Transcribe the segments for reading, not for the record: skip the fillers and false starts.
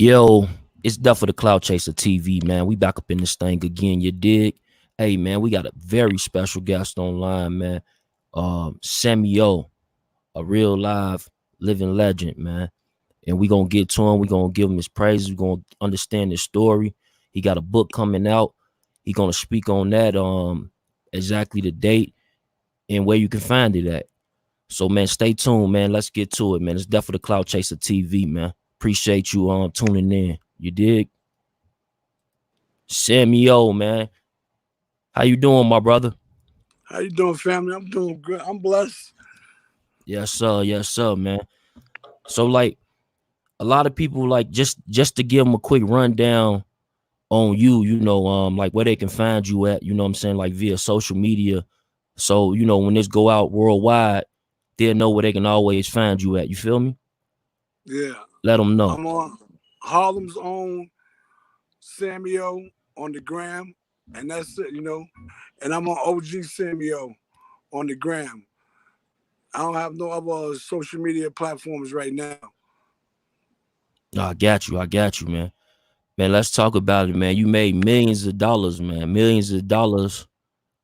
Yo, it's Duff for the Cloud Chaser TV, man. We back up in this thing again, you dig? Hey, man, we got a very special guest online, man. Sammy, a real live living legend, man. And we gonna get to him. We gonna give him his praises. We gonna understand his story. He got a book coming out. He gonna speak on that. Exactly the date and where you can find it at. So, man, stay tuned, man. Let's get to it, man. It's Duff for the Cloud Chaser TV, man. Appreciate you tuning in. You dig? Sammy, man. How you doing, my brother? How you doing, family? I'm doing good. I'm blessed. Yes, sir. Yes, sir, man. So, like, a lot of people, like, just to give them a quick rundown on you, like where they can find you at, you know what I'm saying, like via social media. So, when this go out worldwide, they'll know where they can always find you at. You feel me? Yeah. Let them know. I'm on Harlem's own Samuel on the gram, and that's it, And I'm on OG Samuel on the gram. I don't have no other social media platforms right now. I got you, man. Man, let's talk about it, man. You made millions of dollars, man. Millions of dollars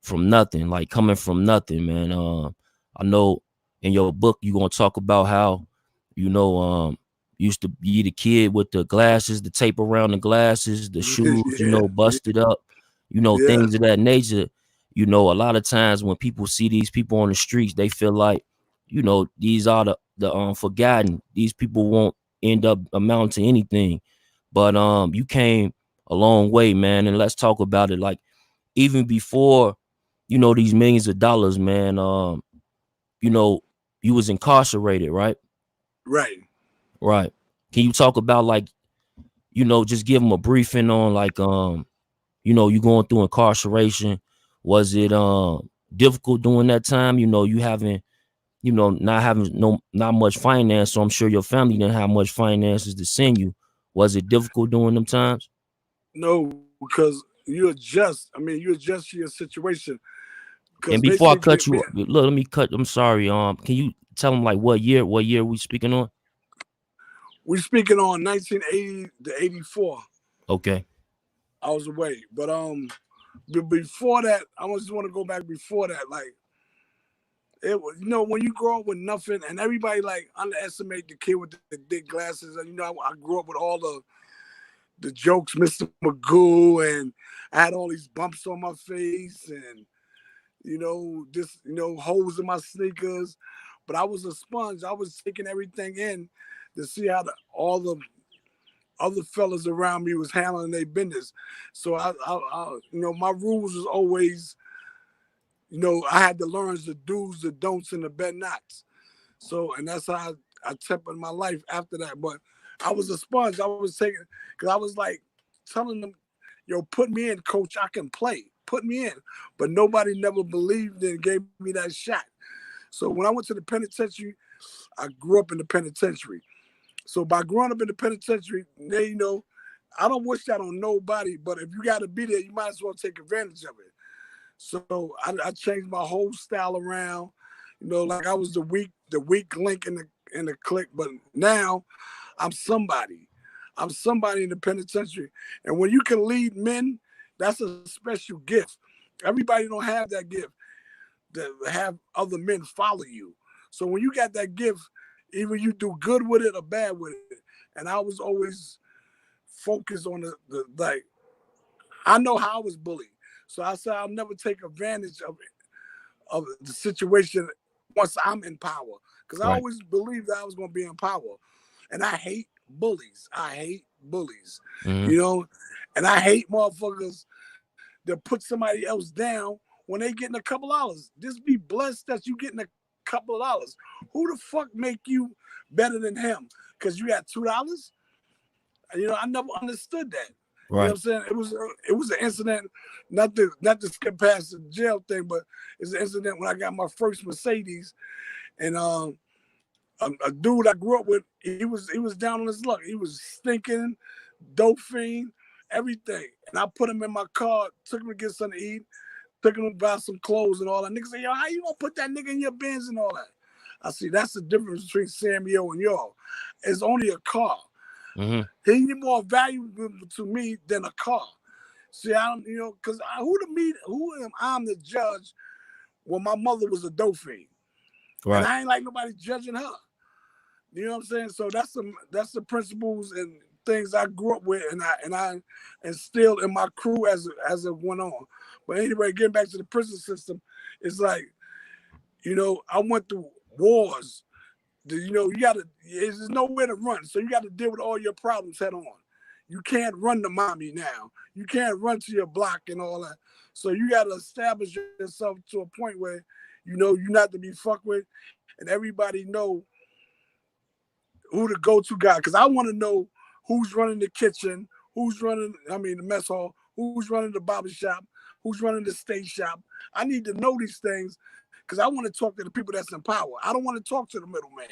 from nothing, like coming from nothing, man. I know in your book you're gonna talk about how, used to be the kid with the glasses, the tape around the glasses, the shoes, busted up, things of that nature. A lot of times when people see these people on the streets, they feel like, these are the forgotten. These people won't end up amounting to anything. But you came a long way, man. And let's talk about it. Like, even before, these millions of dollars, man, you was incarcerated, right? Right. Right. Can you talk about, like, just give them a briefing on, like, you going through incarceration? Was it difficult during that time? You having, not having not much finance, so I'm sure your family didn't have much finances to send you. Was it difficult during them times? No, because you adjust to your situation. And before I cut you, look, let me cut. I'm sorry. Can you tell them, like, what year we speaking on? We speaking on 1980 to 84. Okay. I was away, but before that, I just want to go back before that. Like, it was, when you grow up with nothing, and everybody like underestimate the kid with the thick glasses. And I grew up with all the jokes, Mr. Magoo, and I had all these bumps on my face, and holes in my sneakers. But I was a sponge. I was taking everything in to see how all the other fellas around me was handling their business. So I my rules was always, I had to learn the do's, the don'ts, and the bet nots. So, and that's how I tempered my life after that. But I was a sponge. I was taking, because I was like telling them, put me in, coach. I can play. Put me in. But nobody never believed and gave me that shot. So when I went to the penitentiary, I grew up in the penitentiary. So by growing up in the penitentiary, I don't wish that on nobody, but if you got to be there, you might as well take advantage of it. So I changed my whole style around, like I was the weak link in the clique, but now I'm somebody. I'm somebody in the penitentiary. And when you can lead men, that's a special gift. Everybody don't have that gift to have other men follow you. So when you got that gift, either you do good with it or bad with it. And I was always focused on the like, I know how I was bullied. So I said I'll never take advantage of the situation once I'm in power. Because I always believed that I was going to be in power. And I hate bullies. Mm-hmm. And I hate motherfuckers that put somebody else down when they getting a couple dollars. Just be blessed that you getting a couple of dollars. Who the fuck make you better than him? Because you got $2? I never understood that. Right. You know what I'm saying? It was an incident, not to skip past the jail thing, but it's an incident when I got my first Mercedes, and a dude I grew up with, he was down on his luck. He was stinking, dope fiend, everything. And I put him in my car, took him to get something to eat, took him to buy some clothes and all that. Niggas say, yo, how you gonna put that nigga in your Benz and all that? I see, that's the difference between Samuel and y'all. It's only a car. Mm-hmm. He more valuable to me than a car. See, I don't, because who am I to judge when my mother was a dope fiend, and Right. I ain't like nobody judging her. You know what I'm saying? So that's the principles and things I grew up with, and I instilled in my crew as it went on. But anyway, getting back to the prison system, it's like, I went through wars. There's nowhere to run, so you got to deal with all your problems head on. You can't run to mommy now. You can't run to your block and all that. So you got to establish yourself to a point where you're not to be fucked with, and everybody know who the go-to guy. Because I want to know who's running the kitchen, the mess hall, who's running the barber shop, who's running the steak shop. I need to know these things because I want to talk to the people that's in power. I don't want to talk to the middleman.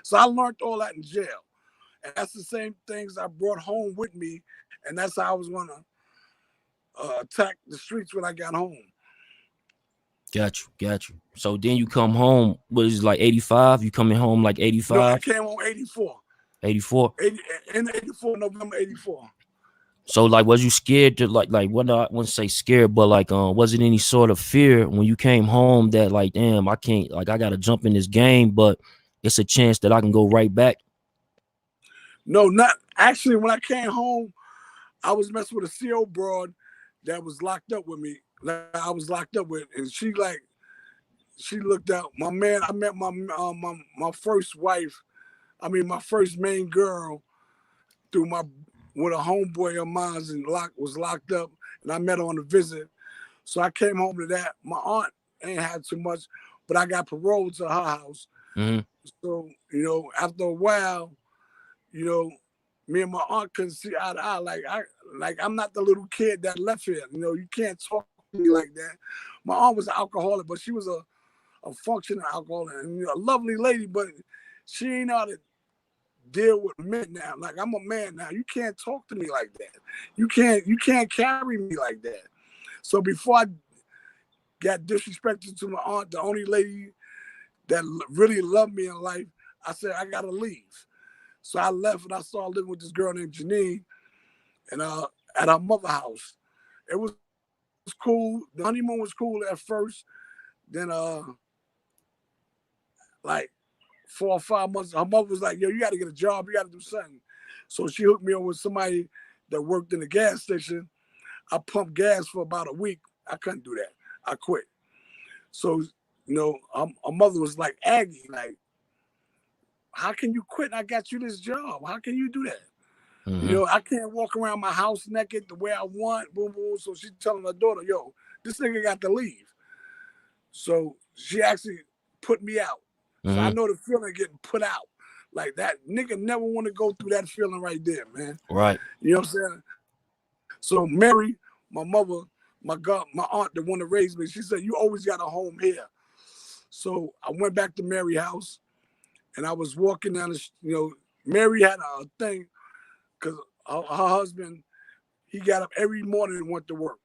So I learned all that in jail. And that's the same things I brought home with me. And that's how I was going to attack the streets when I got home. Got you. So then you come home, what is it, like 85? You coming home like No, I 85? came home 84. 84? In 84, November 84. So like, was you scared to like what I wouldn't say scared, but like was it any sort of fear when you came home that like, damn, I can't, like, I gotta jump in this game, but it's a chance that I can go right back? No, not actually. When I came home, I was messing with a CO broad that was locked up with me. That I was locked up with, and she looked out. My man, I met my first wife. My first main girl through with a homeboy of mine was locked up, and I met her on a visit. So I came home to that. My aunt ain't had too much, but I got paroled to her house. Mm-hmm. So after a while, me and my aunt couldn't see eye to eye. I'm not the little kid that left here. You can't talk to me like that. My aunt was an alcoholic, but she was a functioning alcoholic and a lovely lady, but she ain't know how to deal with men now. Like, I'm a man now. You can't talk to me like that. You can't carry me like that. So before I got disrespected to my aunt, the only lady that really loved me in life, I said, I gotta leave. So I left and I started living with this girl named Janine and at our mother house. It was cool. The honeymoon was cool at first. Then like 4 or 5 months, her mother was like, yo, you gotta get a job, you gotta do something. So she hooked me up with somebody that worked in the gas station. I pumped gas for about a week. I couldn't do that. I quit. So, her mother was like, Aggie, like, how can you quit? I got you this job. How can you do that? Mm-hmm. I can't walk around my house naked the way I want. Boom, boom. So she's telling her daughter, yo, this nigga got to leave. So she actually put me out. So I Mm-hmm. know the feeling of getting put out. Like, that nigga never want to go through that feeling right there, man. Right. You know what I'm saying? So Mary, my mother, my aunt, the one that raised me, she said, you always got a home here. So I went back to Mary's house and I was walking down Mary had a thing because her husband, he got up every morning and went to work.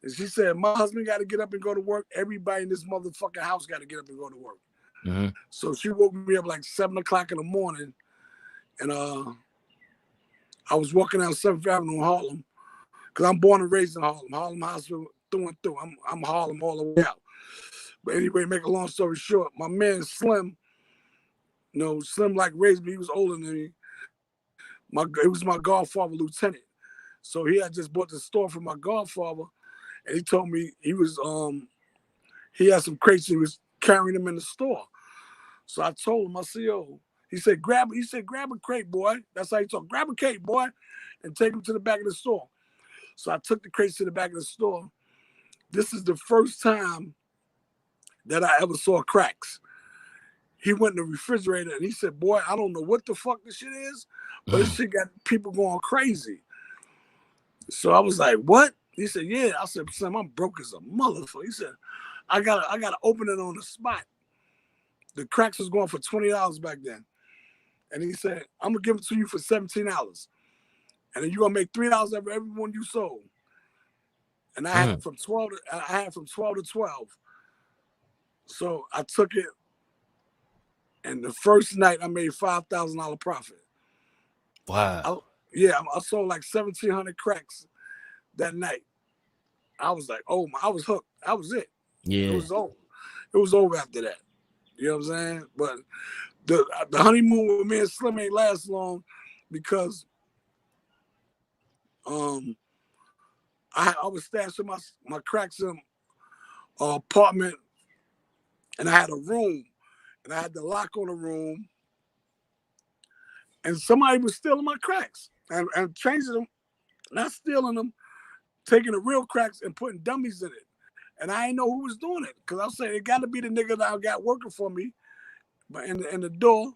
And she said, my husband got to get up and go to work. Everybody in this motherfucking house got to get up and go to work. Mm-hmm. So she woke me up like 7 o'clock in the morning. And I was walking down 7th Avenue in Harlem because I'm born and raised in Harlem. Harlem Hospital through and through. I'm Harlem all the way out. But anyway, make a long story short, my man Slim, Slim like raised me. He was older than me. It was my godfather, Lieutenant. So he had just bought the store from my godfather, and he told me he had some crates and he was carrying them in the store. So I told him, I said, yo, he said, grab a crate, boy. That's how he talked. Grab a crate, boy, and take him to the back of the store. So I took the crates to the back of the store. This is the first time that I ever saw cracks. He went in the refrigerator and he said, boy, I don't know what the fuck this shit is, but this shit got people going crazy. So I was like, what? He said, yeah. I said, Sam, I'm broke as a motherfucker. He said, I gotta open it on the spot. The cracks was going for $20 back then. And he said, I'm gonna give it to you for $17. And then you're gonna make $3 every one you sold. And I had from 12 to 12. So I took it, and the first night I made $5,000 profit. Wow. I sold like 1,700 cracks that night. I was like, oh, I was hooked. That was it. It Yeah. was over. It was over after that. You know what I'm saying? But the honeymoon with me and Slim ain't last long because I was stashing my cracks in apartment, and I had a room, and I had the lock on the room, and somebody was stealing my cracks and changing them, not stealing them, taking the real cracks and putting dummies in it. And I didn't know who was doing it because I was saying it got to be the nigga that I got working for me, but in the door,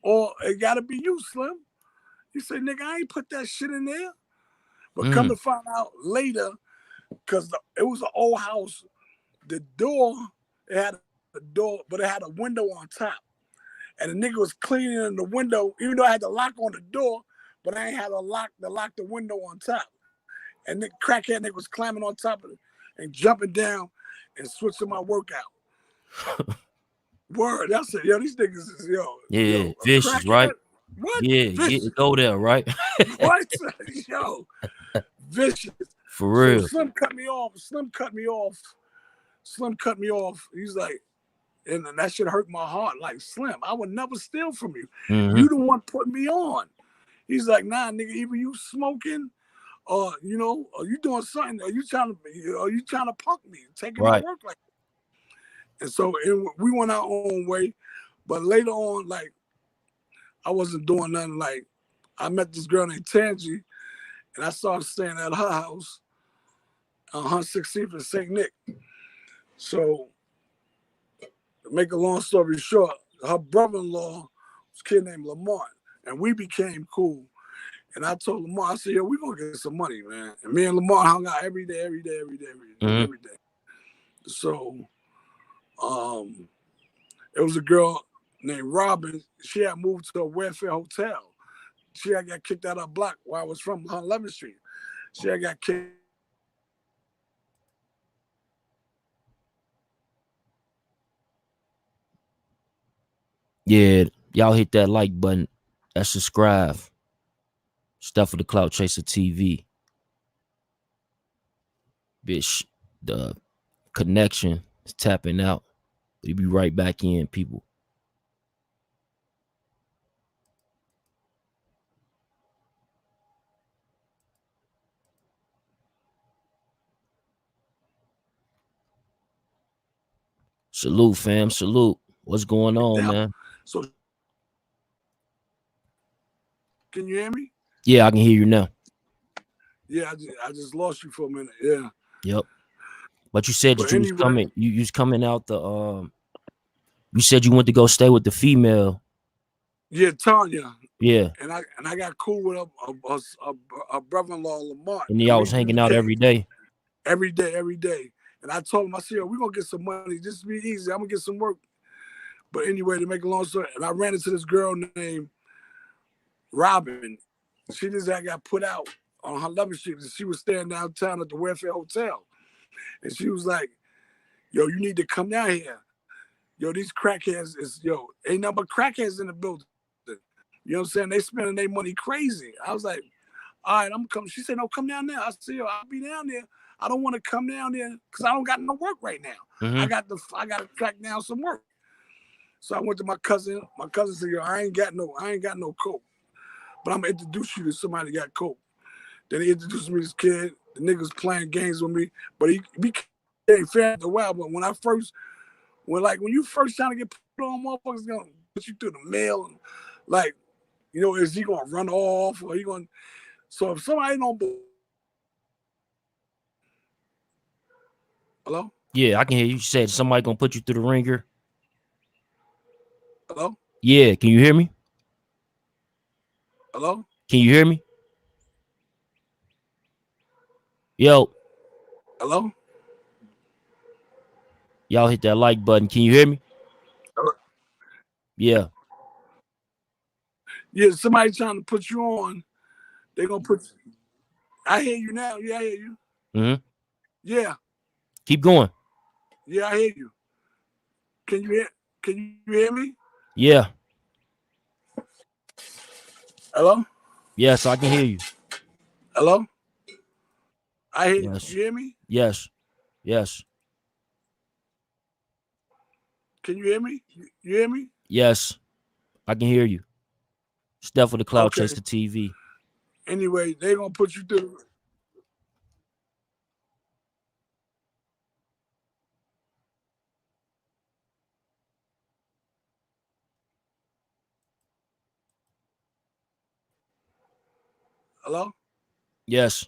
or it got to be you, Slim. He said, nigga, I ain't put that shit in there. But come to find out later, because it was an old house, the door, it had a door, but it had a window on top. And the nigga was cleaning the window, even though I had the lock on the door, but I ain't had a lock to lock the window on top. And the crackhead nigga was climbing on top of it and jumping down and switching my workout. Word, that's it. Yo, these niggas is, yo, vicious, right? What? Yeah, Vicious. go there, right? What? Yo, vicious. For real. So Slim cut me off. He's like, and that shit hurt my heart. Like, Slim, I would never steal from you. You the one putting me on. He's like, nah, nigga, either you smoking or, or you doing something, or you trying to punk me, taking my work like that. And so we went our own way. But later on, like, I wasn't doing nothing. Like, I met this girl named Tangi, and I started staying at her house on 116th and St. Nick. So, to make a long story short, her brother-in-law was a kid named Lamont, and we became cool. And I told Lamont, I said, yo, we're going to get some money, man. And me and Lamont hung out every day. So, it was a girl named Robin. She had moved to a welfare hotel. She had got kicked out of her block where I was from, on 11th Street. She had got kicked. Yeah, y'all hit that like button. That's subscribe. Stuff for the Clout Chaser TV. Bitch, the connection is tapping out. We'll be right back in, people. Salute, fam. Salute. What's going on, man? So, can you hear me? Yeah, I can hear you now. Yeah, I just lost you for a minute. Yeah. Yep. But you said that you was coming. You was coming out the. You said you went to go stay with the female. Yeah, Tanya. Yeah. And I got cool with a brother-in-law, Lamont. And y'all was hanging out every day. Every day. And I told him, I said, yo, we're gonna get some money. Just be easy. I'm gonna get some work. But anyway, to make a long story, and I ran into this girl named Robin. She just got put out on 11th Street. She was staying downtown at the Welfare Hotel. And she was like, yo, you need to come down here. Yo, these crackheads ain't nothing but crackheads in the building. You know what I'm saying? They spending their money crazy. I was like, all right, I'm gonna come. She said, no, come down there. I said, yo, I'll be down there. I don't want to come down there because I don't got no work right now. I got to track down some work. So I went to my cousin. My cousin said, yo, I ain't got no coke. But I'm gonna introduce you to somebody that got coke. Then he introduced me to this kid. The nigga was playing games with me, but he became fair after a while. But when you first trying to get put on, motherfuckers gonna put you through the mail. And, like, is he gonna run off or he gonna? So if somebody don't, hello? Yeah, I can hear you. You said somebody gonna put you through the ringer. Hello? Yeah, can you hear me? Hello? Can you hear me? Yo. Hello? Y'all hit that like button. Can you hear me? Hello? Yeah. Yeah, somebody trying to put you on. They gonna put. I hear you now. Yeah, I hear you. Yeah. Keep going. Yeah, I hear you. Can you hear me? Yeah. Hello? Yes, I can hear you. Hello? I hear you. Yes. You hear me? Yes. Yes. Can you hear me? You hear me? Yes. I can hear you. Steph for the Cloud Okay. Chaser TV. Anyway, they're gonna put you through. Hello? Yes.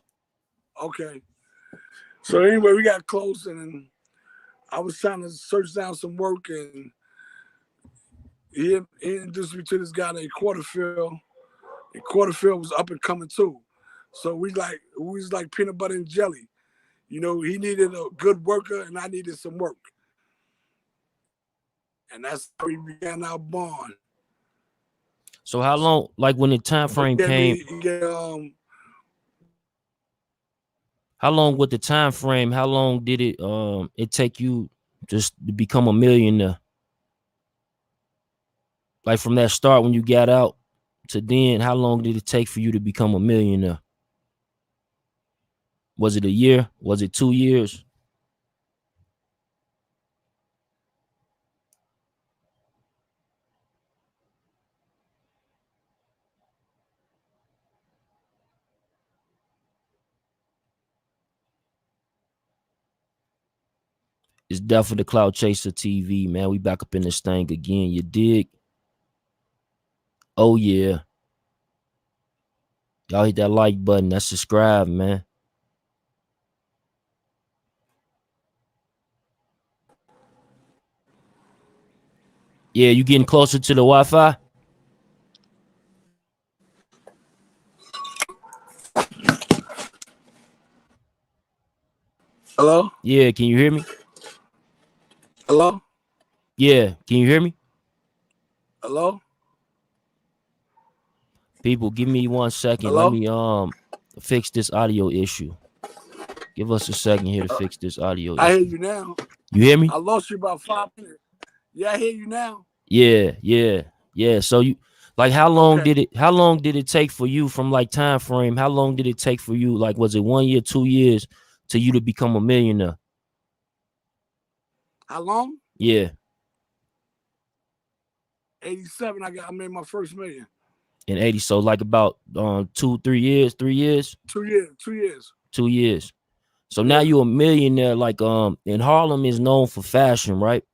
Okay. So anyway, we got close and I was trying to search down some work and he introduced me to this guy named Quarterfield. And Quarterfield was up and coming too. So we was like peanut butter and jelly. You know, he needed a good worker and I needed some work. And that's how we began our bond. So how long, like when the time So frame came, how long with the time frame, how long did it take you just to become a millionaire? Like from that start when you got out to then, how long did it take for you to become a millionaire? Was it a year? Was it 2 years? It's definitely the Cloud Chaser TV, man. We back up in this thing again. You dig? Oh yeah. Y'all hit that like button. That's subscribe, man. Yeah, you getting closer to the Wi-Fi? Hello? Yeah, can you hear me? Hello? Yeah, can you hear me? Hello? People, give me 1 second. Let Hello? me fix this audio issue. Give us a second here to fix this audio I hear issue. you now. You hear me? I lost you about 5 minutes. Yeah, I hear you now. Yeah. So you like how long did it take for you from like time frame? How long did it take for you? Like was it 1 year, 2 years to you to become a millionaire? How long? Yeah. 87. I made my first million. In 80. So like about 2, 3 years, 3 years? 2 years. 2 years. 2 years. So now Yeah. you're a millionaire. Like in Harlem is known for fashion, right?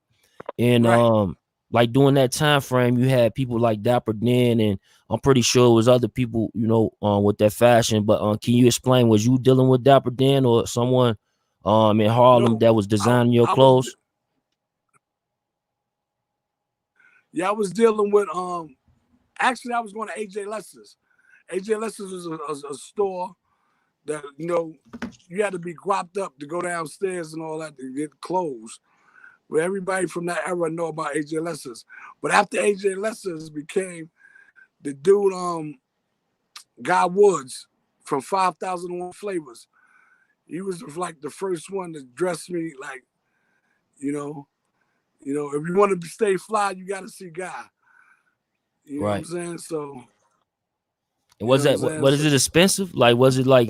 And Right. like during that time frame, you had people like Dapper Dan, and I'm pretty sure it was other people, you know, with that fashion. But can you explain? Was you dealing with Dapper Dan or someone in Harlem No, that was designing your I was clothes? yeah, I was dealing with actually I was going to AJ Lester's. AJ Lester's was a store that, you know, you had to be gropped up to go downstairs and all that to get clothes. But everybody from that era know about AJ Lester's. But after AJ Lester's became the dude Guy Woods from 5,001 Flavors. He was like the first one to dress me like, you know, if you want to stay fly, you got to see Guy. You know what I'm Right. saying? So, And you know was what I'm that saying? what is it expensive? Like was it like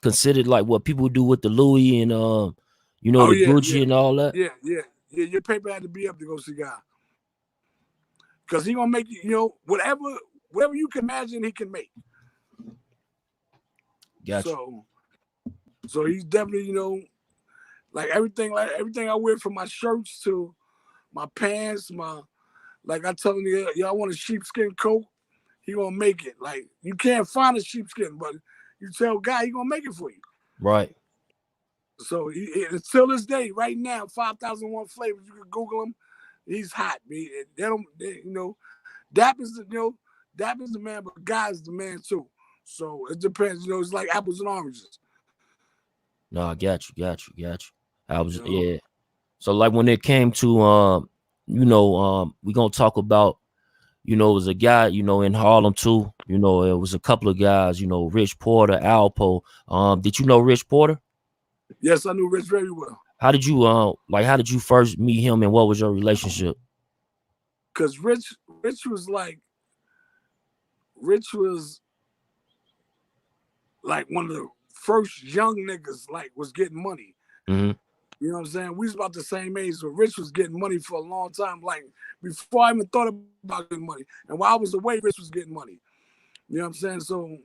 considered like what people do with the Louis and you know Oh the yeah, Gucci yeah, and all that? yeah. Your paper had to be up to go see Guy, because he gonna make you, you know, whatever you can imagine, he can make. Gotcha. So he's definitely, you know, like everything I wear, from my shirts to my pants, like I tell him, y'all want a sheepskin coat, he gonna make it. Like you can't find a sheepskin, but you tell Guy, he gonna make it for you. Right. So until this day, right now, 5,001 Flavors, you can Google him. He's hot. They don't, you know, Dap is the man, but Guy's the man too. So it depends. You know, it's like apples and oranges. No, I got you. I was You know. yeah. So like when it came to you know, we gonna talk about, you know, it was a guy, you know, in Harlem too. You know, it was a couple of guys, you know, Rich Porter, Alpo. Did you know Rich Porter? Yes, I knew Rich very well. How did you how did you first meet him and what was your relationship? Cause Rich was like, Rich was like one of the first young niggas like was getting money. Mm-hmm. You know what I'm saying? We was about the same age, so Rich was getting money for a long time. Like before I even thought about getting money, and while I was away, Rich was getting money. You know what I'm saying? So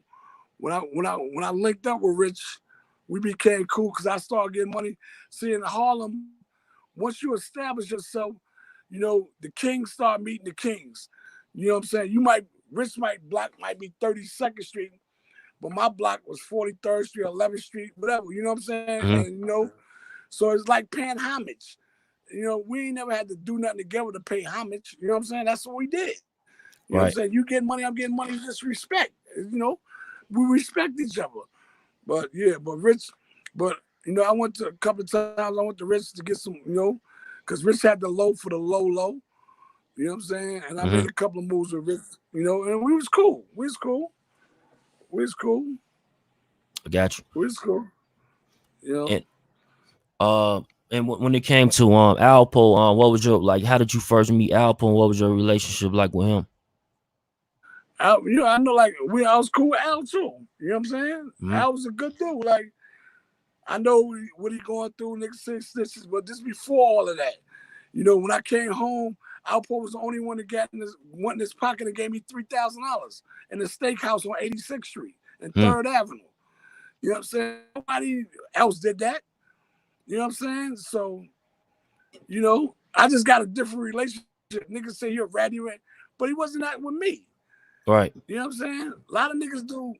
when I linked up with Rich, we became cool because I started getting money. See, in Harlem, once you establish yourself, you know the kings start meeting the kings. You know what I'm saying? Rich block might be 32nd Street, but my block was 43rd Street, 11th Street, whatever. You know what I'm saying? Mm-hmm. And you know, so it's like paying homage. You know, we ain't never had to do nothing together to pay homage. You know what I'm saying? That's what we did. You know what I'm Right. saying? You getting money, I'm getting money, just respect. You know, we respect each other. But yeah, but you know, I went to a couple of times, I went to Rich to get some, you know, because Rich had the low for the low. You know what I'm saying? And I Mm-hmm. made a couple of moves with Rich, you know, and we was cool. We was cool. I got you. We was cool. You know. And when it came to Alpo, what was your like? How did you first meet Alpo, and what was your relationship like with him? You know, I know like I was cool with Al too. You know what I'm saying? Mm-hmm. Al was a good dude. Like I know what he going through, niggas say stitches, but this before all of that. You know, when I came home, Alpo was the only one that went in his pocket and gave me $3,000 in a steakhouse on 86th Street and Mm. 3rd Avenue. You know what I'm saying? Nobody else did that. You know what I'm saying? So, you know, I just got a different relationship. Niggas say you're a ratty rat, but he wasn't that with me. Right. You know what I'm saying? A lot of niggas do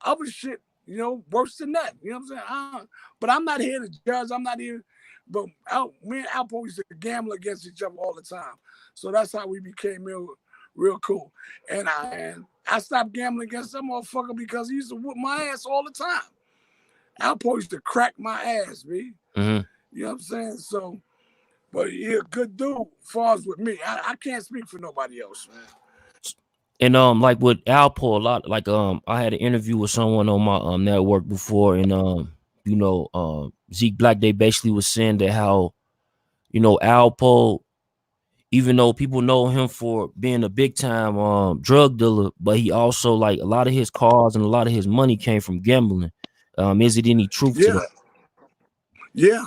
other shit, you know, worse than that. You know what I'm saying? But I'm not here to judge. I'm not here. But me and Alpo used to gamble against each other all the time. So that's how we became real cool. And I stopped gambling against that motherfucker because he used to whoop my ass all the time. Alpo used to crack my ass, B. Mm-hmm. You know what I'm saying? So, but he a good dude as far as with me. I can't speak for nobody else, man. And like with Alpo, a lot like I had an interview with someone on my network before, and you know, Zeke Black, they basically was saying that how, you know, Alpo, even though people know him for being a big time drug dealer, but he also like a lot of his cars and a lot of his money came from gambling. Is it any truth to Yeah, that? yeah.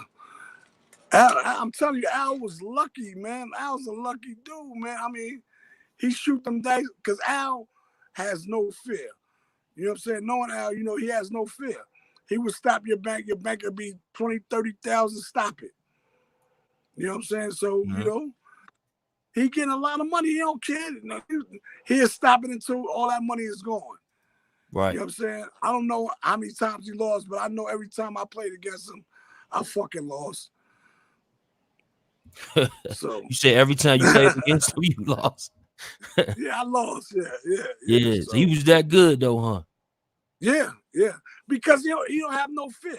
I'm telling you, Al was lucky, man. Al's a lucky dude, man. I mean, he shoot them dice because Al has no fear. You know what I'm saying? Knowing Al, you know, he has no fear. He would stop your bank would be 20, 30,000, stop it. You know what I'm saying? So, you Mm-hmm. know, he getting a lot of money. He don't care. You know, he'll stop it until all that money is gone. You Right. know what I'm saying? I don't know how many times he lost, but I know every time I played against him, I fucking lost. So You said every time you played against him, you lost. yeah, I lost. Yeah. Yeah, so he So was that good though, huh? yeah. Because you don't have no fear.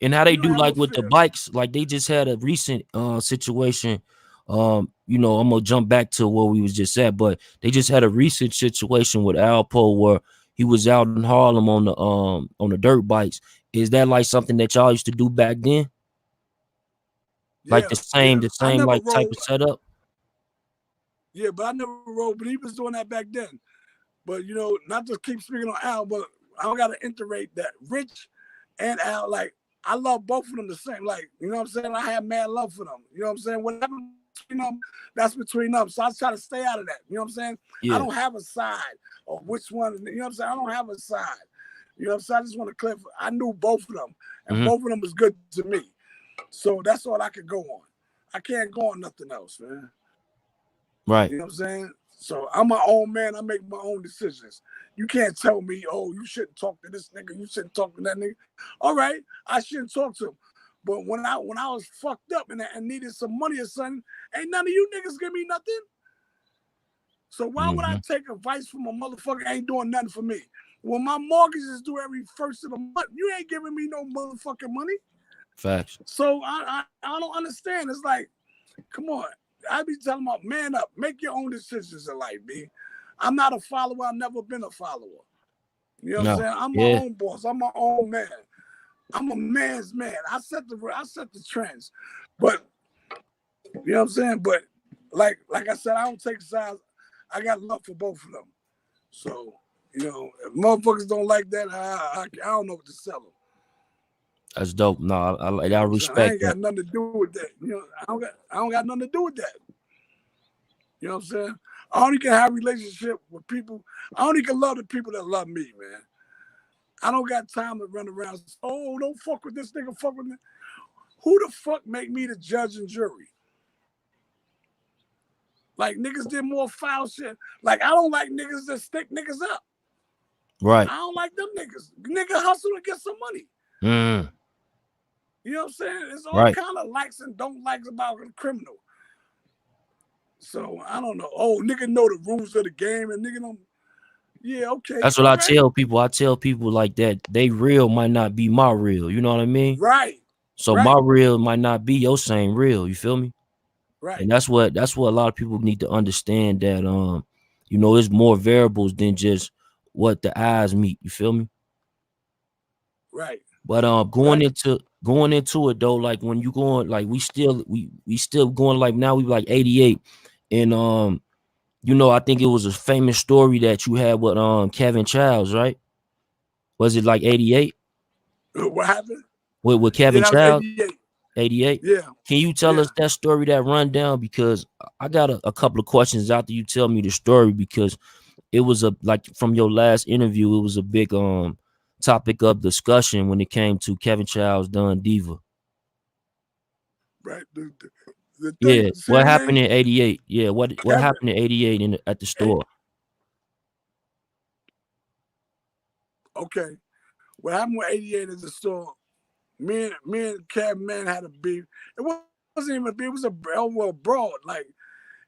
And how they You don't do have no like with the fear. bikes, like they just had a recent situation. You know, I'm gonna jump back to where we was just at, but they just had a recent situation with Alpo where he was out in Harlem on the dirt bikes. Is that like something that y'all used to do back then? Like Yeah, yeah. the I same never like type rode. of setup? Yeah, but I never rode. But he was doing that back then. But you know, not to keep speaking on Al, but I gotta iterate that Rich and Al, like I love both of them the same. Like, you know what I'm saying? I have mad love for them. You know what I'm saying? Whatever between them, that's between them. So I try to stay out of that. You know what I'm saying? I Yeah. don't have a side or which one, you know what I'm saying? I don't have a side. You know what I'm saying? I just want to clear. I knew both of them, and Mm-hmm. both of them was good to me. So that's all I could go on. I can't go on nothing else, man. Right. You know what I'm saying? So I'm my own man. I make my own decisions. You can't tell me, oh, you shouldn't talk to this nigga. You shouldn't talk to that nigga. All right, I shouldn't talk to him. But when I was fucked up and needed some money or something, ain't none of you niggas give me nothing. So why would I Mm-hmm. take advice from a motherfucker ain't doing nothing for me? When my mortgage is due every first of the month, you ain't giving me no motherfucking money. Facts. So I don't understand. It's like, come on. I be telling my man up, make your own decisions in life, B. I'm not a follower. I've never been a follower. You know what I'm No. saying? I'm my Yeah. own boss. I'm my own man. I'm a man's man. I set the trends. But you know what I'm saying? But like I said, I don't take sides. I got love for both of them. So You know, if motherfuckers don't like that, I don't know what to sell them. That's dope. No, I You know I respect ain't that. got nothing to do with that. You know, I don't got nothing to do with that. You know what I'm saying? I only can have a relationship with people. I only can love the people that love me, man. I don't got time to run around. Oh, don't fuck with this nigga. Fuck with me. Who the fuck make me the judge and jury? Like niggas did more foul shit. Like I don't like niggas that stick niggas up. Right. I don't like them niggas. Nigga hustle to get some money. Mm. You know what I'm saying? It's all Right. kind of likes and don't likes about a criminal. So I don't know. Oh, nigga know the rules of the game and nigga don't. Yeah, okay, That's what all I right. tell people. I tell people like that they real might not be my real. You know what I mean? Right. So Right. my real might not be your same real. You feel me? Right. And that's what a lot of people need to understand, that you know, it's more variables than just what the eyes meet. You feel me? Right. But Right. going into it though, like when you going, like we still going, like now we like 88. And you know, I think it was a famous story that you had with Kevin Chiles, right? Was it like 88 What happened? with Yeah, Kevin that was Chiles? 88. 88. Yeah. Can you tell Yeah. us that story, that rundown? Because I got a couple of questions after you tell me the story, because it was a, like from your last interview, it was a big topic of discussion when it came to Kevin Childs Done Diva. Right. The thing, Yeah. see What what I happened mean? in 88? Yeah, what Kevin, happened in 88 at the store? okay. What happened with 88 is the store. Me and Kevin Man had a beef. It wasn't even a beef, it was a broad. Like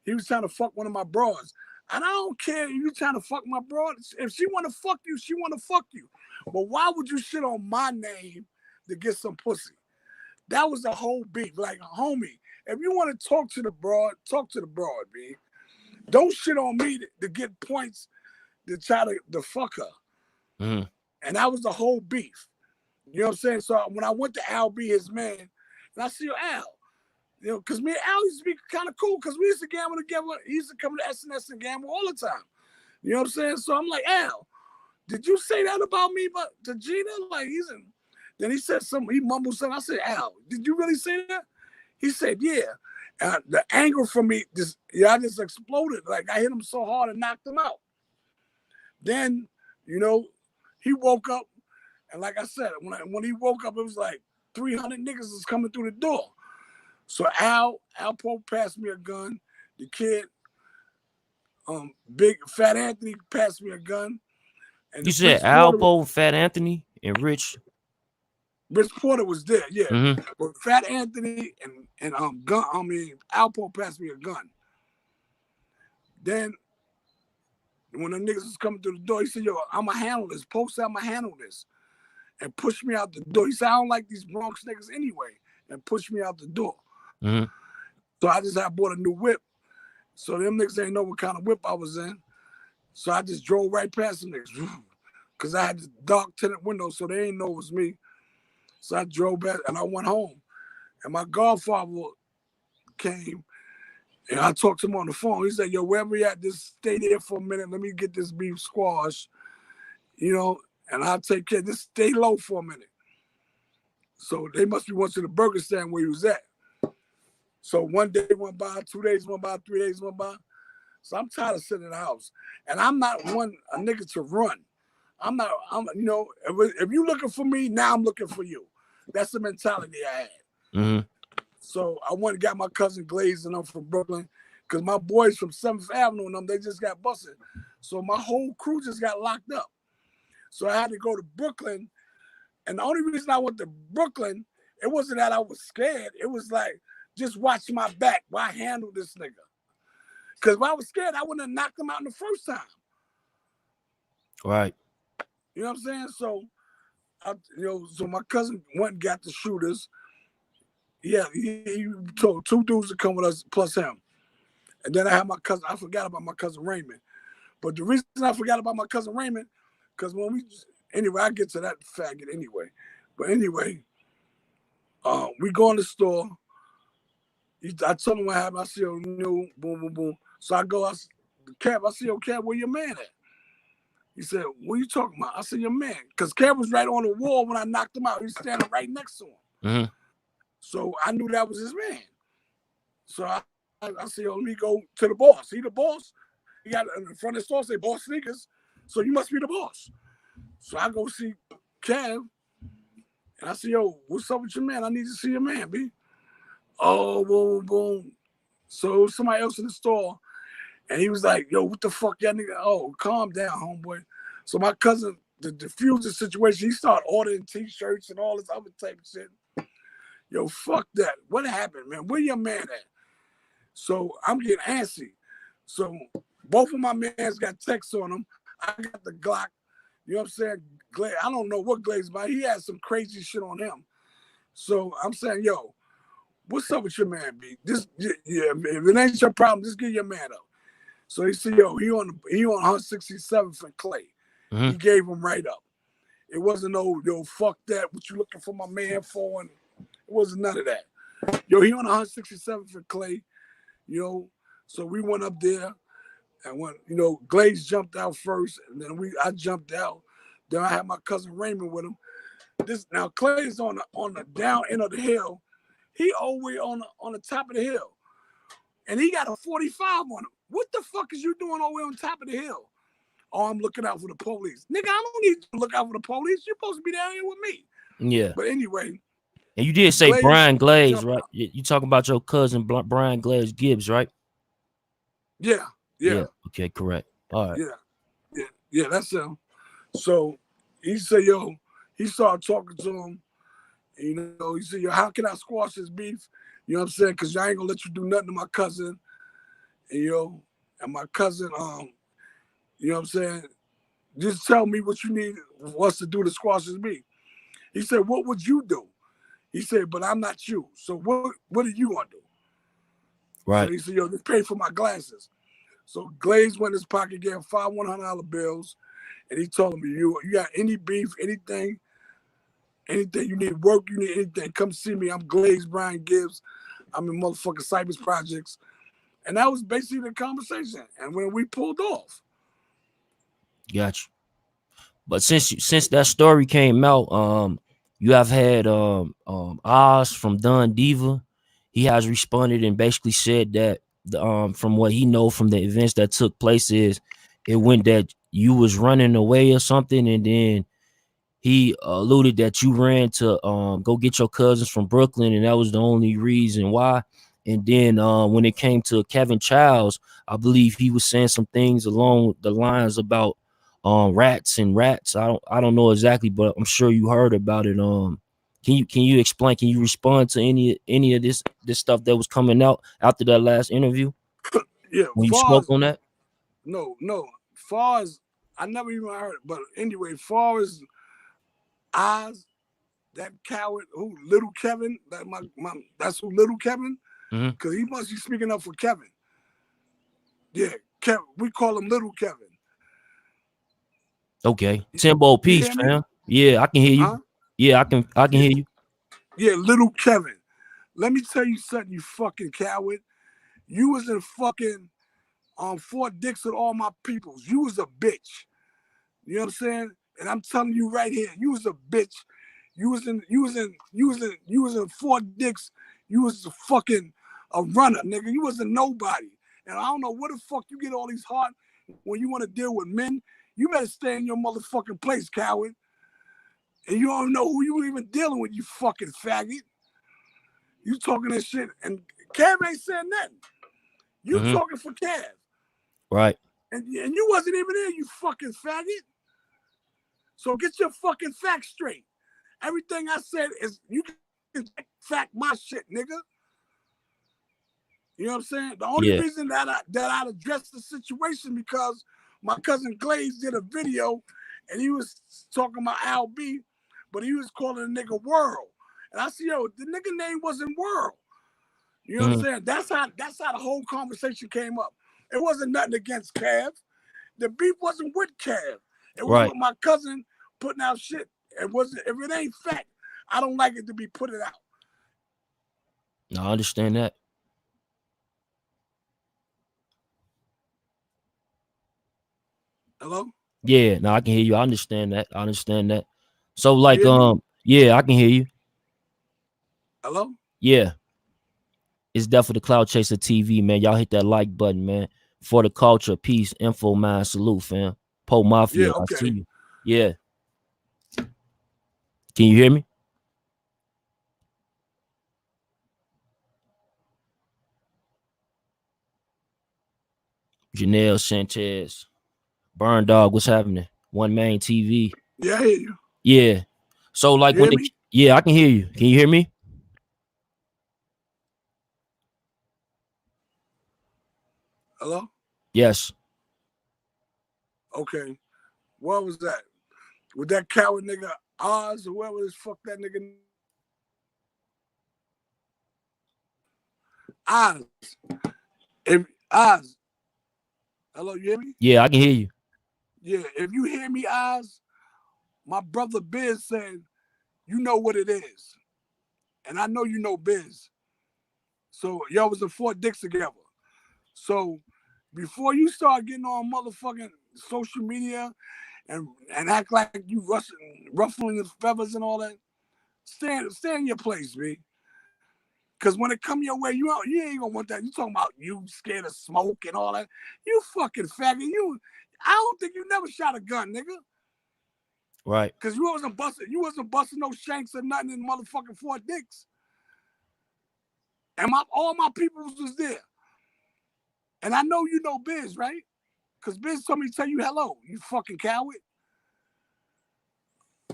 he was trying to fuck one of my broads. And I don't care if you trying to fuck my broad. If she want to fuck you, she want to fuck you. But why would you shit on my name to get some pussy? That was the whole beef. Like, homie, if you want to talk to the broad, talk to the broad, B. Don't shit on me to get points to try to fuck her. Mm-hmm. And that was the whole beef. You know what I'm saying? So when I went to Al, be his man, and I see Al, you know, because me and Al used to be kind of cool because we used to gamble together. He used to come to SNS and gamble all the time. You know what I'm saying? So I'm like, Al, did you say that about me, but to Gina? Like then he said something, he mumbled something. I said, Al, did you really say that? He said, yeah. And the anger from me, I just exploded. Like I hit him so hard and knocked him out. Then, you know, he woke up, and like I said, when he woke up, it was like 300 niggas was coming through the door. So Alpo passed me a gun. The kid, Big Fat Anthony passed me a gun. And You the said Alpo, Fat Anthony, and Rich. Rich Porter was there, yeah. Mm-hmm. But Fat Anthony and Alpo passed me a gun. Then when the niggas was coming through the door, he said, yo, I'ma handle this. Post I'ma handle this. And push me out the door. He said, I don't like these Bronx niggas anyway. And push me out the door. Mm-hmm. So I just had bought a new whip. So them niggas ain't know what kind of whip I was in. So I just drove right past them niggas. Because I had this dark tinted window, so they ain't know it was me. So I drove back and I went home. And my godfather came and I talked to him on the phone. He said, yo, wherever you at, just stay there for a minute. Let me get this beef squash, you know, and I'll take care. Just stay low for a minute. So they must be one to the burger stand where he was at. So one day went by, 2 days went by, 3 days went by. So I'm tired of sitting in the house. And I'm not a nigga to run. I'm you know, if you looking for me, now I'm looking for you. That's the mentality I had. Mm-hmm. So I went and got my cousin Glaze and them from Brooklyn, because my boys from 7th Avenue and them, they just got busted. So my whole crew just got locked up. So I had to go to Brooklyn. And the only reason I went to Brooklyn, it wasn't that I was scared. It was like, just watch my back while I handle this nigga. Because if I was scared, I wouldn't have knocked him out in the first time. Right. You know what I'm saying? So, so my cousin went and got the shooters. Yeah, he told 2 dudes to come with us plus him. And then I had my cousin. I forgot about my cousin Raymond. But the reason I forgot about my cousin Raymond, because anyway, I get to that faggot anyway. But anyway, we go in the store. I told him what happened. I said, boom, boom, boom. So I go, I see, Kev, where your man at? He said, what are you talking about? I said, your man. Because Kev was right on the wall when I knocked him out. He was standing right next to him. Mm-hmm. So I knew that was his man. So I said, yo, let me go to the boss. He the boss. He got in front of the store, say, boss sneakers. So you must be the boss. So I go see Kev. And I said, yo, what's up with your man? I need to see your man, B. Oh, boom, boom. So somebody else in the store. And he was like, yo, what the fuck, y'all nigga? Oh, calm down, homeboy. So my cousin, to diffuse the situation, he started ordering T-shirts and all this other type of shit. Yo, fuck that. What happened, man? Where your man at? So I'm getting antsy. So both of my mans got texts on them. I got the Glock. You know what I'm saying? I don't know what Glaze, but he had some crazy shit on him. So I'm saying, yo, what's up with your man, B? This, yeah, if it ain't your problem, just get your man up. So he said, yo, he on 167th and Clay. Mm-hmm. He gave him right up. It wasn't no, yo, fuck that. What you looking for my man for? And it wasn't none of that. Yo, he on 167th and Clay. You know, so we went up there, and when Glaze jumped out first, and then I jumped out. Then I had my cousin Raymond with him. Now Clay's on the down end of the hill. He all the way on the top of the hill, and he got a 45 on him. What the fuck is you doing all the way on top of the hill? Oh, I'm looking out for the police. Nigga, I don't need to look out for the police. You're supposed to be down here with me. Yeah. But anyway. And you did say Brian Glaze, right? You talking about your cousin Brian Glaze Gibbs, right? Yeah. Okay, correct. All right. Yeah, that's him. So he said, yo, he started talking to him. You know, he said, yo, how can I squash this beef? You know what I'm saying? Because I ain't gonna let you do nothing to my cousin. And, and my cousin, you know what I'm saying? Just tell me what you need us to do to squash this beef. He said, what would you do? He said, but I'm not you. So what are you gonna do? Right. So he said, yo, just pay for my glasses. So Glaze went in his pocket, gave him 5 $100 bills, and he told me, you got any beef, anything you need work, you need anything, come see me. I'm Glaze Brian Gibbs. I'm in motherfucking Cypress Projects. And that was basically the conversation. And when we pulled off. Got you. But since that story came out, you have had Oz from Don Diva. He has responded and basically said that from what he know from the events that took place is it went that you was running away or something, and then he alluded that you ran to go get your cousins from Brooklyn, and that was the only reason why. And then when it came to Kevin Chiles, I believe he was saying some things along the lines about rats. I don't know exactly, but I'm sure you heard about it. Can you explain? Can you respond to any of this stuff that was coming out after that last interview? Yeah, when you spoke on that. No. Far as I never even heard it, but anyway, far as Oz, that coward who Little Kevin, that's who Little Kevin, because he must be speaking up for Kevin. Yeah, Kevin, we call him Little Kevin. Okay, Timbo Peace, fam. Yeah, I can hear you. Huh? Yeah, I can hear you. Yeah, Little Kevin. Let me tell you something, you fucking coward. You was in fucking Fort Dix with all my peoples. You was a bitch. You know what I'm saying? And I'm telling you right here, you was a bitch. You was in Fort Dix. You was a runner, nigga. You wasn't nobody. And I don't know where the fuck you get all these heart when you want to deal with men. You better stay in your motherfucking place, coward. And you don't know who you even dealing with, you fucking faggot. You talking this shit, and Kev ain't saying nothing. You talking for Kev. Right. And you wasn't even there, you fucking faggot. So get your fucking facts straight. Everything I said is, you can fact my shit, nigga. You know what I'm saying? The only reason that I addressed the situation because my cousin Glaze did a video and he was talking about Al B, but he was calling the nigga World. And I said, yo, the nigga name wasn't World. You know what I'm saying? That's how the whole conversation came up. It wasn't nothing against Kev. The beef wasn't with Kev. It was with my cousin putting out shit. If it ain't fact, I don't like it to be put it out. I understand that. Hello? Yeah, no, I can hear you. I understand that. I understand that. So You like hear me? yeah, I can hear you. Hello? Yeah. It's definitely the Cloud Chaser TV, man. Y'all hit that like button, man. For the culture, peace, info, mind, salute, fam. Po Yeah, Mafia, I see okay. you. Yeah. Can you hear me? Janelle Sanchez. Burn Dog, what's happening? One Main TV. Yeah, I hear you. Yeah. So like You when hear the me? yeah, I can hear you. Can you hear me? Hello? Yes. Okay. What was that? With that coward nigga Oz or whoever this fuck that nigga Oz. If Oz, hello, you hear me? Yeah, I can hear you. Yeah, if you hear me, Oz, my brother Biz said, you know what it is. And I know you know Biz. So y'all was in Fort Dix together. So before you start getting on motherfucking social media and act like you ruffling his feathers and all that, stay in your place, B. Cause when it come your way, you ain't gonna want that. You talking about you scared of smoke and all that. You fucking faggot. I don't think you never shot a gun, nigga. Right. Cause you wasn't busting no shanks or nothing in motherfucking Fort Dix. And all my people was there. And I know you know Biz, right? Cause Biz told me to tell you hello, you fucking coward.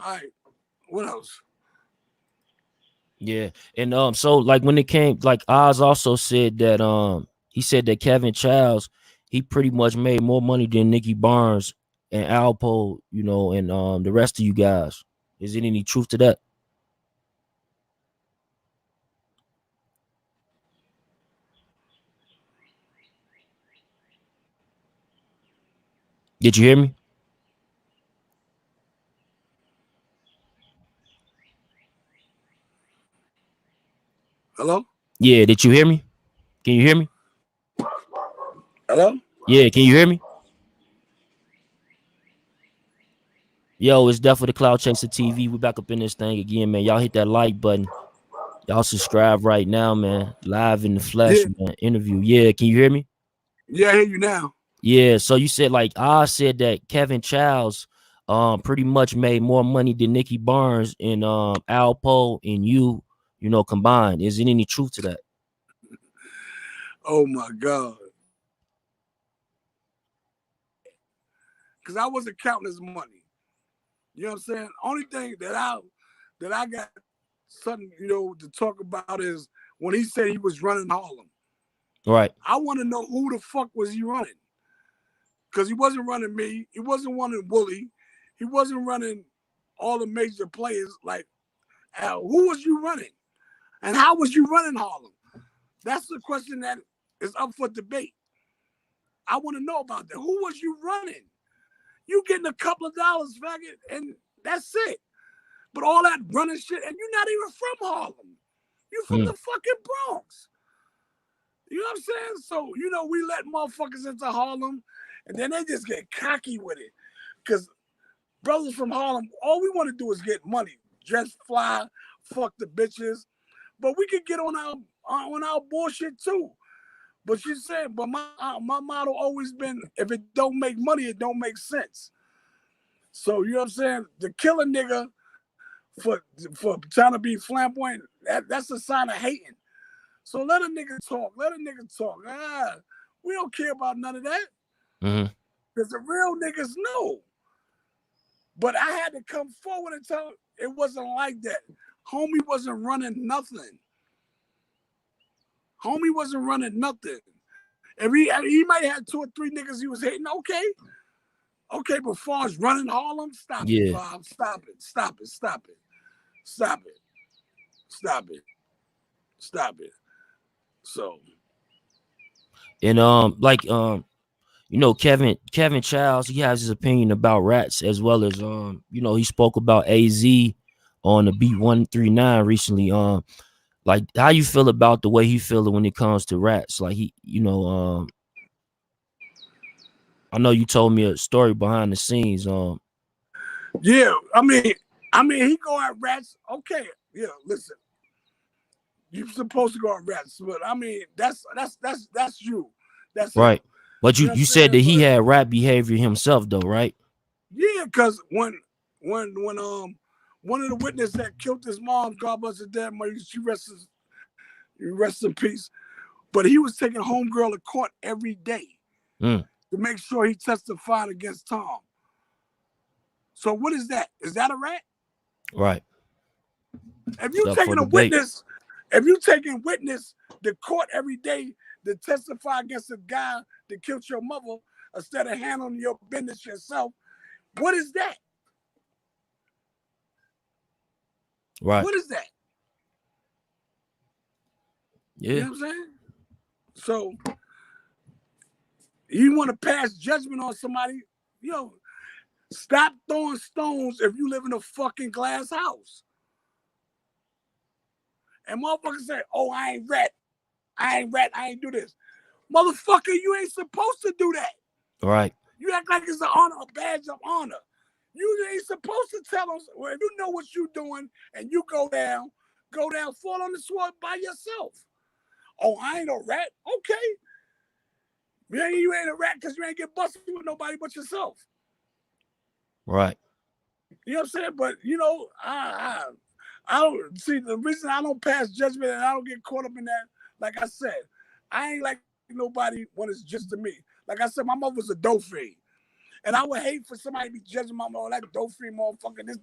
All right, what else? Yeah. And so like when it came like Oz also said that he said that Kevin Chiles, he pretty much made more money than Nicky Barnes and Alpo, and the rest of you guys. Is there any truth to that? Did you hear me? Hello? Yeah, did you hear me? Can you hear me? Hello? Yeah, can you hear me? Yo, it's definitely the Cloud Chaser TV. We back up in this thing again, man. Y'all hit that like button. Y'all subscribe right now, man. Live in the flesh, Yeah, man. Interview. Yeah, can you hear me? yeah, I hear you now. Yeah, so you said like I said that Kevin Childs pretty much made more money than Nicky Barnes and Alpo and combined. Is there any truth to that? Oh my God. Cause I wasn't counting his money. You know what I'm saying? Only thing that I got something, to talk about is when he said he was running Harlem. Right. I want to know who the fuck was he running? Because he wasn't running me. He wasn't running Wooly. He wasn't running all the major players. Like, who was you running? And how was you running Harlem? That's the question that is up for debate. I want to know about that. Who was you running? You getting a couple of dollars, faggot, and that's it. But all that running shit, and you're not even from Harlem. You from Mm, the fucking Bronx. You know what I'm saying? So, we let motherfuckers into Harlem, and then they just get cocky with it. Because brothers from Harlem, all we want to do is get money. Dress fly, fuck the bitches. But we could get on our bullshit too. But you said, but my motto always been, if it don't make money, it don't make sense. So you know what I'm saying? To kill a nigga for for trying to be flamboyant, that's a sign of hating. So let a nigga talk. Let a nigga talk. We don't care about none of that. mm-hmm. Because the real niggas know. But I had to come forward and tell him it wasn't like that. Homie wasn't running nothing. Homie wasn't running nothing. If he might have 2 or 3 niggas he was hating, okay. Okay, but far as running Harlem, stop it, Yeah. Bob. Stop it. Stop it. Stop it. Stop it. Stop it. Stop it. So, And Kevin Childs, he has his opinion about rats as well as he spoke about AZ on the Beat 139 recently. Like how you feel about the way he feeling when it comes to rats? Like he, I know you told me a story behind the scenes. Yeah, I mean, he go at rats. Okay, yeah. Listen, you're supposed to go at rats, but I mean, that's you. That's him. Right. But You know what I'm you said saying? that he But had rat behavior himself though, right? yeah, because when one of the witnesses that killed his mom, God bless her dead, she rest in peace. But he was taking homegirl to court every day Mm, to make sure he testified against Tom. So what is that? Is that a rat? right. If It's you up for taking a debate. witness, if you taking witness to court every day to testify against a guy that killed your mother instead of handling your business yourself, what is that? Right. What is that? You Yeah. know what I'm saying? So you want to pass judgment on somebody, yo, stop throwing stones if you live in a fucking glass house. And motherfuckers say, oh, I ain't rat. I ain't do this. Motherfucker, you ain't supposed to do that. Right. You act like it's an honor, a badge of honor. You ain't supposed to tell them, well, if you know what you're doing and you go down, fall on the sword by yourself. Oh, I ain't a rat. Okay. You ain't a rat because you ain't get busted with nobody but yourself. Right. You know what I'm saying? But, I don't see the reason I don't pass judgment and I don't get caught up in that. Like I said, I ain't like nobody when it's just to me. Like I said, my mother was a dope fiend. And I would hate for somebody to be judging my mother, that dope fiend motherfucker. This.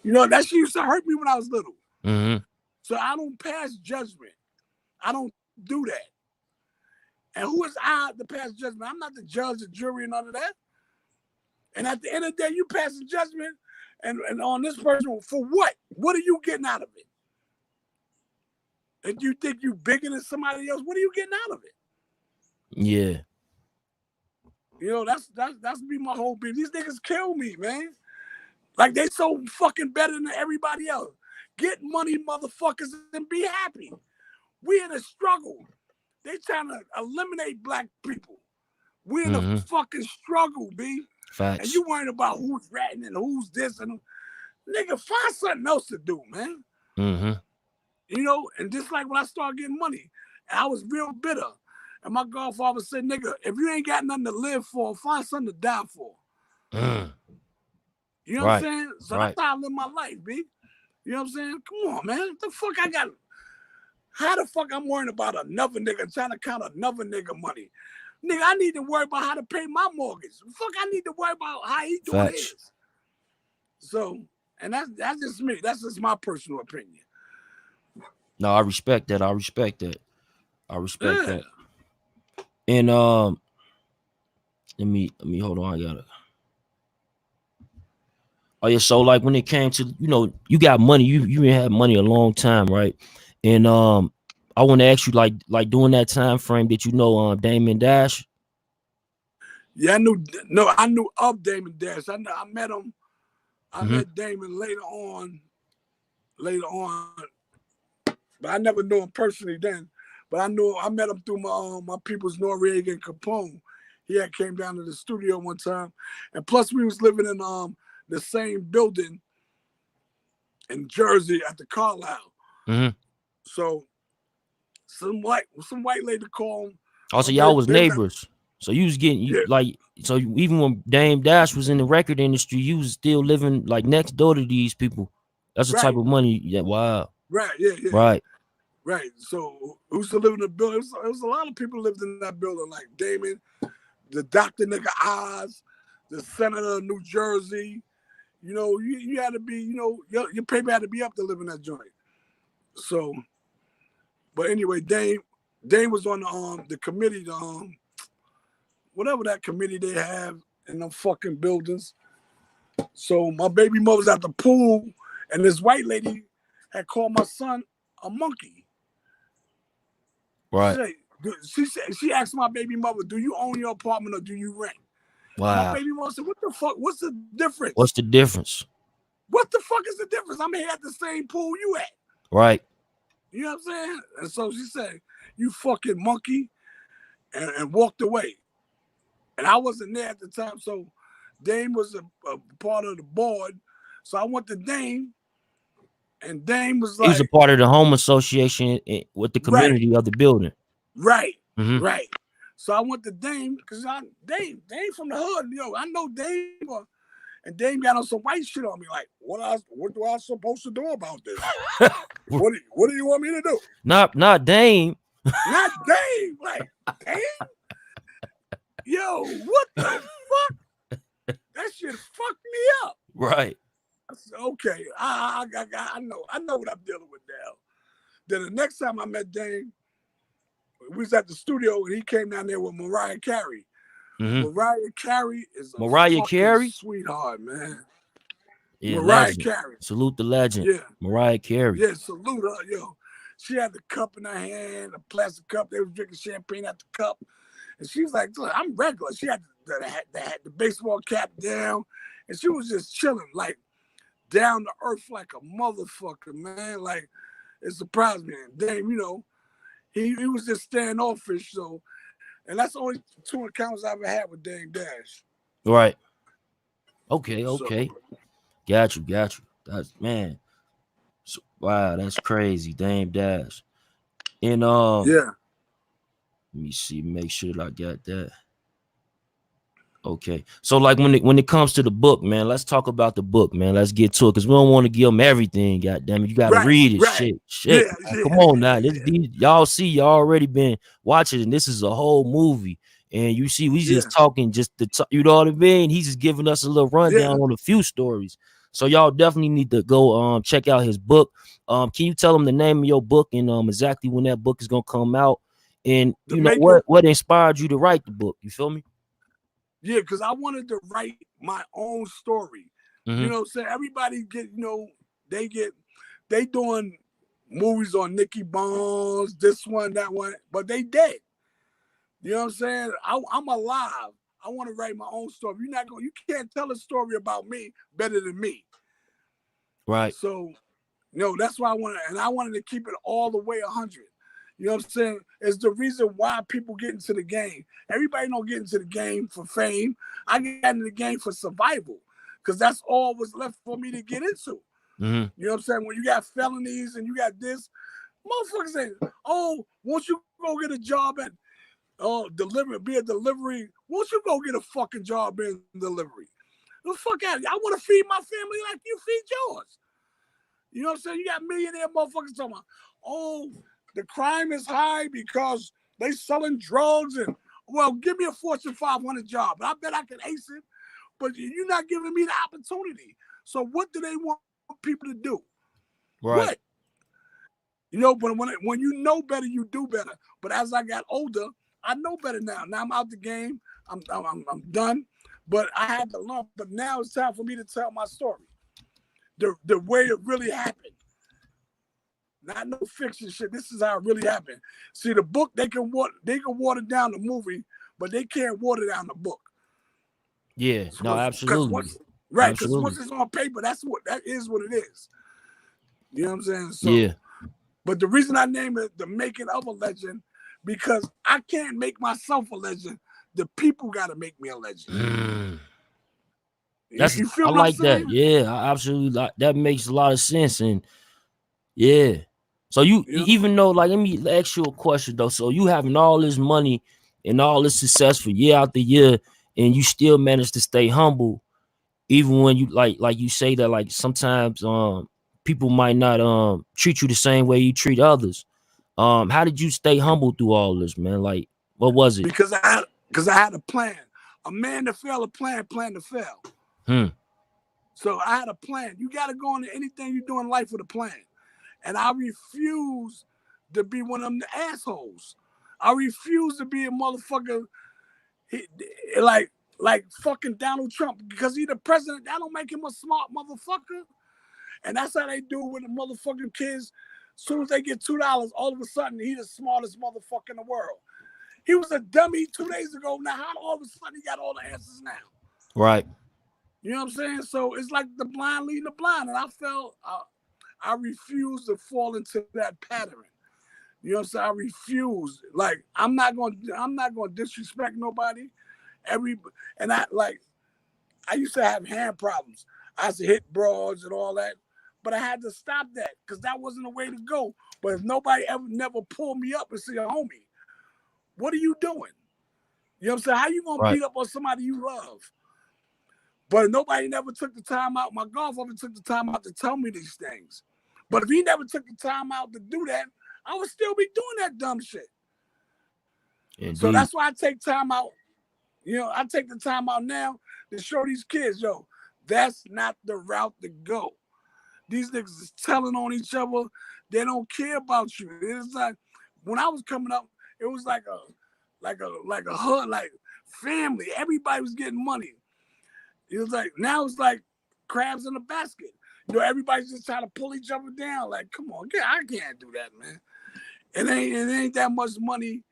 You know, that shit used to hurt me when I was little. Mm-hmm. So I don't pass judgment. I don't do that. And who is I to pass judgment? I'm not the judge, the jury, and none of that. And at the end of the day, you pass a judgment and on this person for what? What are you getting out of it? If you think you bigger than somebody else, what are you getting out of it? Yeah. You know, that's be my whole beef. These niggas kill me, man. Like they so fucking better than everybody else. Get money, motherfuckers, and be happy. We in a struggle. They trying to eliminate black people. We in a Mm-hmm. fucking struggle, B. And Facts. you worrying about who's ratting and who's this and nigga, find something else to do, man. Mm-hmm. You know, and just like when I started getting money, I was real bitter. And my godfather said, nigga, if you ain't got nothing to live for, find something to die for. Mm. You know what I'm Right. saying? So that's Right. how I live my life, B. You know what I'm saying? Come on, man. What the fuck I got? How the fuck I'm worrying about another nigga trying to count another nigga money? Nigga, I need to worry about how to pay my mortgage. Fuck, I need to worry about how he doing Facts. his. So, and that's just me. That's just my personal opinion. No, I respect that. I respect that. I respect Yeah. that. And let me hold on. I gotta. Oh yeah, so like when it came to you got money, you had money a long time, right? And I want to ask you like during that time frame that Damon Dash. Yeah, I knew of Damon Dash. I met him. I Mm-hmm. met Damon later on, but I never knew him personally then. But I met him through my people's Noriega and Capone. He had came down to the studio one time, and plus we was living in the same building in Jersey at the Carlisle. Mm-hmm. So some white lady called him. Also, They y'all was was at, neighbors, so you was getting yeah, even when Dame Dash was in the record industry, you was still living like next door to these people. That's the type right, of money. Yeah, wow. yeah. Right. Right. So who used to live in the building? It was a lot of people lived in that building, like Damon, the Dr. Nigga Oz, the Senator of New Jersey. You know, you had to be, your paper had to be up to live in that joint. So, but anyway, Dame was on the committee, whatever that committee they have in them fucking buildings. So my baby mother was at the pool, and this white lady had called my son a monkey. Right. She asked my baby mother, "Do you own your apartment or do you rent?" And my Wow. baby mother said, "What the fuck? What's the What's difference? the difference? What the fuck is the difference? I'm here at the same pool you at." Right. You know what I'm saying? And so she said, "You fucking monkey," and walked away. and I wasn't there at the time, so Dame was a part of the board. So I went to Dame, and Dame was He was a like, part of the home association with the right, community of the building. right, Mm-hmm. right. So I went to Dame because Dame from the hood. I know Dame, and Dame got on some white shit on me. Like, what do I supposed to do about this? What do you want me to do? Not Dame. Not Dame. Like, Dame? Yo, what the fuck? That shit fucked me up. Right. I said, okay, I know what I'm dealing with now. Then the next time I met Dame, we was at the studio and he came down there with Mariah Carey. Mm-hmm. Mariah Carey is a fucking sweetheart, man. Yeah, Mariah legend. Carey. Salute the legend. Yeah. Mariah Carey. Yeah, salute her, yo. She had the cup in her hand, a plastic cup. They was drinking champagne at the cup. And she was like, I'm regular. She had the baseball cap down. And she was just chilling, like, down to earth like a motherfucker, man. Like, it surprised me. And Dame, he was just standoffish. So, and that's the only 2 encounters I ever had with Dame Dash. Right. Okay. Got you. That's, man. So, wow, that's crazy. Dame Dash. And yeah. Let me see, make sure that I got that. Okay. So like when it comes to the book, man, let's talk about the book, man. Let's get to it because we don't want to give them everything. God damn it. You gotta read it. Right. Shit. Yeah, come on now. Y'all see, y'all already been watching, and this is a whole movie. And you see, we just talking just you know what I mean? He's just giving us a little rundown on a few stories. So y'all definitely need to go check out his book. Can you tell them the name of your book and exactly when that book is gonna come out? And what inspired you to write the book? You feel me? Yeah, because I wanted to write my own story. Mm-hmm. You know what I'm saying? Everybody they doing movies on Nicky Bones, this one, that one, but they dead. You know what I'm saying? I'm alive. I want to write my own story. You can't tell a story about me better than me. Right. So, that's why I wanted to keep it all the way 100. You know what I'm saying? It's the reason why people get into the game. Everybody don't get into the game for fame. I got into the game for survival because that's all was left for me to get into. Mm-hmm. You know what I'm saying? When you got felonies and you got this, motherfuckers say, oh, won't you go get a job at be a delivery? Won't you go get a fucking job in delivery? The fuck out of here. I want to feed my family like you feed yours. You know what I'm saying? You got millionaire motherfuckers talking about, oh, the crime is high because they selling drugs and, well, give me a Fortune 500 job. I bet I can ace it, but you're not giving me the opportunity. So what do they want people to do? Right. What? But when you know better, you do better. But as I got older, I know better now. Now I'm out the game. I'm done. But I had to learn. But now it's time for me to tell my story. The way it really happened. Not no fiction shit. This is how it really happened. See, the book, they can water down the movie, but they can't water down the book. Yeah, no, absolutely. Because once it's on paper, that is what it is. You know what I'm saying? So, yeah. But the reason I name it The Making of a Legend, because I can't make myself a legend. The people got to make me a legend. You feel I like that. Yeah, I absolutely like that. Makes a lot of sense. And yeah. So even though, like, let me ask you a question though. So you having all this money and all this success for year after year, and you still manage to stay humble, even when you like you say that like sometimes people might not treat you the same way you treat others. How did you stay humble through all this, man? Like, what was it? Because I had a plan. A man to fail, a plan to fail. So I had a plan. You got to go into anything you do in life with a plan. And I refuse to be one of them assholes. I refuse to be a motherfucker like fucking Donald Trump, because he's the president. That don't make him a smart motherfucker. And that's how they do with the motherfucking kids. As soon as they get $2, all of a sudden he's the smartest motherfucker in the world. He was a dummy 2 days ago. Now how all of a sudden he got all the answers now? Right. You know what I'm saying? So it's like the blind leading the blind. And I refuse to fall into that pattern. You know what I'm saying? I refuse. Like, I'm not gonna disrespect nobody. And I used to have hand problems. I used to hit broads and all that, but I had to stop that because that wasn't the way to go. But if nobody never pulled me up and say, homie, what are you doing? You know what I'm saying? How you gonna beat up on somebody you love? But nobody never took the time out. My godfather took the time out to tell me these things. But if he never took the time out to do that, I would still be doing that dumb shit. Indeed. So that's why I take time out. You know, I take the time out now to show these kids, yo, that's not the route to go. These niggas is telling on each other. They don't care about you. It's like when I was coming up, it was like a hood, like family. Everybody was getting money. It was like now it's like crabs in a basket. You know, everybody's just trying to pull each other down. Like, come on, I can't do that, man. It ain't that much money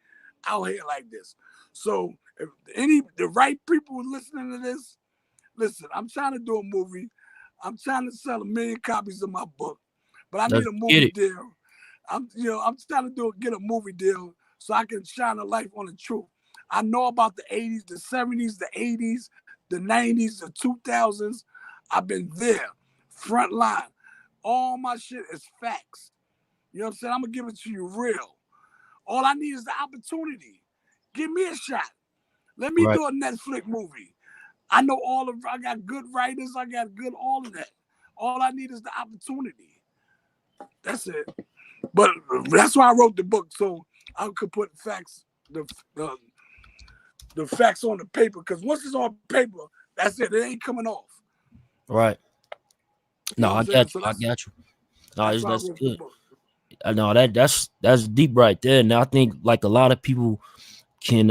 out here like this. So if the right people listening to this, listen, I'm trying to do a movie. I'm trying to sell 1 million copies of my book, but I need a movie deal. I'm trying to get a movie deal so I can shine a light on the truth. I know about the 80s, the 70s, the 80s, the 90s, the 2000s. I've been there, front line. All my shit is facts. You know what I'm saying? I'm going to give it to you real. All I need is the opportunity. Give me a shot. Let me do a Netflix movie. I know I got good writers. I got good all of that. All I need is the opportunity. That's it. But that's why I wrote the book, so I could put facts, the facts on the paper. Because once it's on paper, that's it. It ain't coming off. Right. No, I got you. I got you. No, that's good. No, that's deep right there. And I think like a lot of people can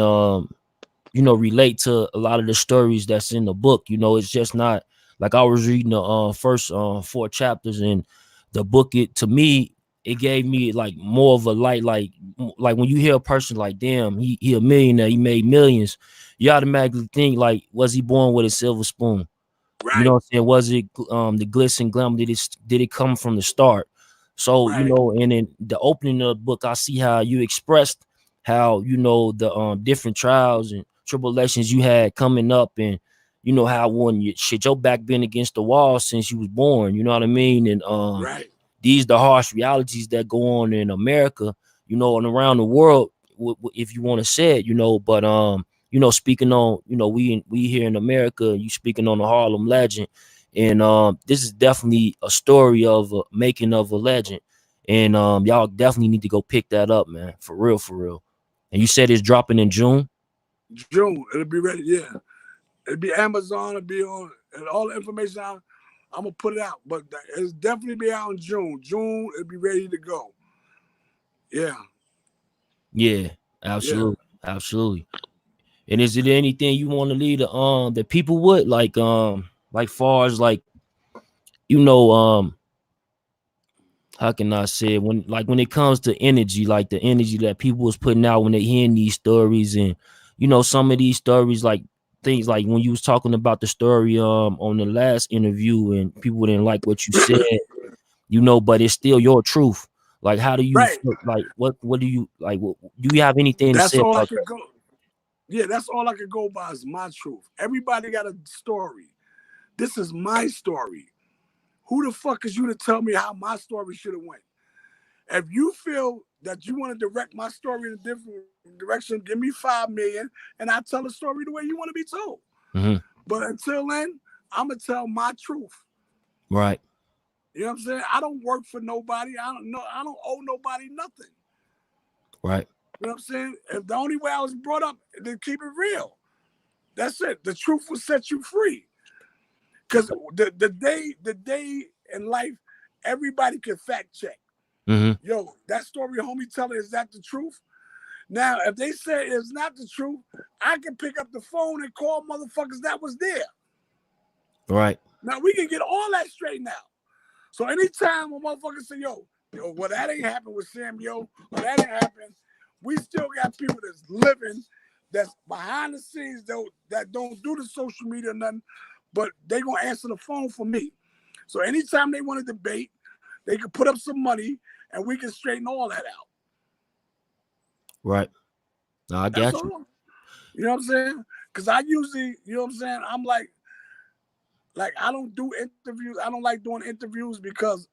relate to a lot of the stories that's in the book. You know, it's just not like I was reading the first 4 chapters in the book. To me, it gave me like more of a light, like when you hear a person like, damn, he a millionaire, he made millions, you automatically think like, was he born with a silver spoon? Right. You know what I'm saying? Was it the glitz and glam? Did it come from the start? So, you know, and in the opening of the book, I see how you expressed how, you know, the different trials and tribulations you had coming up, and you know how when your back been against the wall since you was born, you know what I mean? And these the harsh realities that go on in America, you know, and around the world, if you want to say it, you know. But you know, speaking on, you know, we here in America, you speaking on the Harlem legend, and this is definitely a story of a making of a legend, and y'all definitely need to go pick that up, man, for real. And you said it's dropping in June. It'll be ready. Yeah, it'll be Amazon. It'll be on, and all the information I'm gonna put it out, but it's definitely be out in June. It'll be ready to go. Yeah, absolutely. And is it anything you want to lead the people with, like far as like, you know, how can I say it? When it comes to energy, like the energy that people was putting out when they hearing these stories, and you know, some of these stories, like things like when you was talking about the story on the last interview, and people didn't like what you said, you know, but it's still your truth. Like, how do you feel, like what do you like? Do you have anything to say about that? Yeah, that's all I could go by is my truth. Everybody got a story. This is my story. Who the fuck is you to tell me how my story should have went? If you feel that you want to direct my story in a different direction, give me $5 million and I'll tell the story the way you want to be told. Mm-hmm. But until then, I'm gonna tell my truth. Right. You know what I'm saying? I don't work for nobody. I don't owe nobody nothing. Right. You know what I'm saying? If the only way I was brought up, to keep it real. That's it. The truth will set you free. Because the day in life, everybody can fact check. Mm-hmm. Yo, that story homie telling, is that the truth? Now, if they say it's not the truth, I can pick up the phone and call motherfuckers that was there. Right. Now, we can get all that straightened out. So anytime a motherfucker say, yo, well, that ain't happened with Sammy, or that ain't happened, we still got people that's living, that's behind the scenes, that don't do the social media or nothing, but they gonna answer the phone for me. So anytime they want to debate, they can put up some money and we can straighten all that out. Right. No, I got you. You know what I'm saying? Cause I usually, you know what I'm saying? I'm like I don't do interviews. I don't like doing interviews because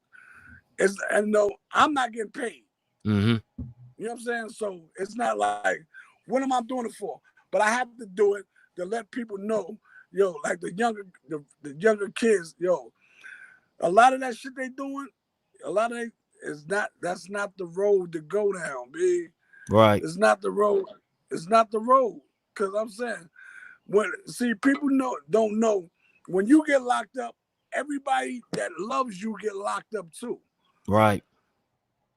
it's, and no, I'm not getting paid. Mm-hmm. You know what I'm saying? So it's not like, what am I doing it for? But I have to do it to let people know, yo, like the younger kids, yo, a lot of that shit they doing, a lot of it is not, that's not the road to go down, B. Right. It's not the road. It's not the road. Cause I'm saying, when see people don't know, when you get locked up, everybody that loves you get locked up too. Right.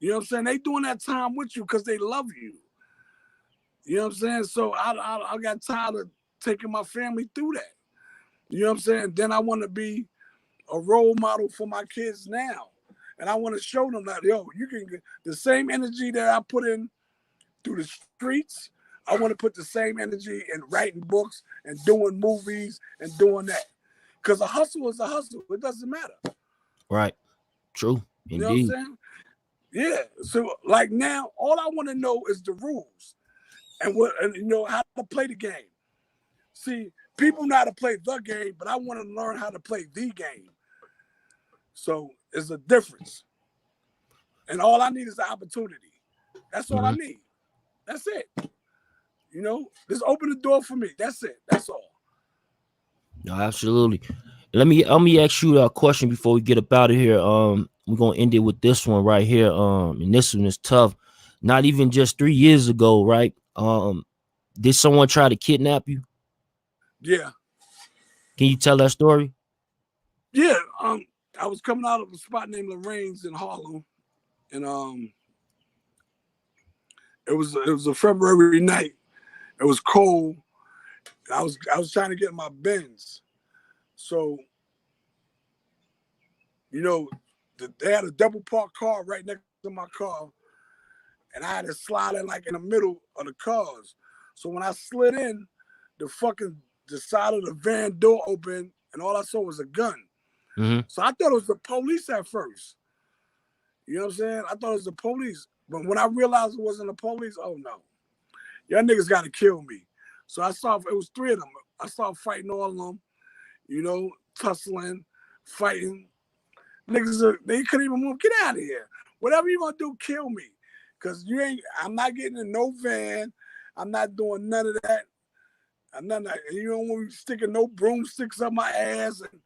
You know what I'm saying? They doing that time with you because they love you. You know what I'm saying? So I got tired of taking my family through that. You know what I'm saying? Then I want to be a role model for my kids now. And I want to show them that, yo, you can get the same energy that I put in through the streets. I want to put the same energy in writing books and doing movies and doing that. Because a hustle is a hustle. It doesn't matter. Right. True. You know what I'm Indeed. saying? Yeah. So like now, all I want to know is the rules and what, and you know, how to play the game. See, people know how to play the game, but I want to learn how to play the game. So it's a difference. And all I need is the opportunity. That's all I Mm-hmm. need. That's it. You know, just open the door for me. That's it. That's all. No, absolutely. Let me ask you a question before we get up out of here. We're gonna end it with this one right here. And this one is tough. Not even just 3 years ago, right? Did someone try to kidnap you? Yeah. Can you tell that story? Yeah. I was coming out of a spot named Lorraine's in Harlem, and it was a February night. It was cold. I was trying to get my Benz. So, you know, they had a double parked car right next to my car, and I had to slide in like in the middle of the cars. So when I slid in, the side of the van door opened, and all I saw was a gun. Mm-hmm. So I thought it was the police at first. You know what I'm saying? I thought it was the police. But when I realized it wasn't the police, oh no. Y'all niggas gotta kill me. So it was three of them. I started fighting all of them, you know, tussling, fighting. Niggas, they couldn't even move. Get out of here. Whatever you gonna do, kill me. Cause I'm not getting in no van. I'm not doing none of that. You don't want me sticking no broomsticks up my ass and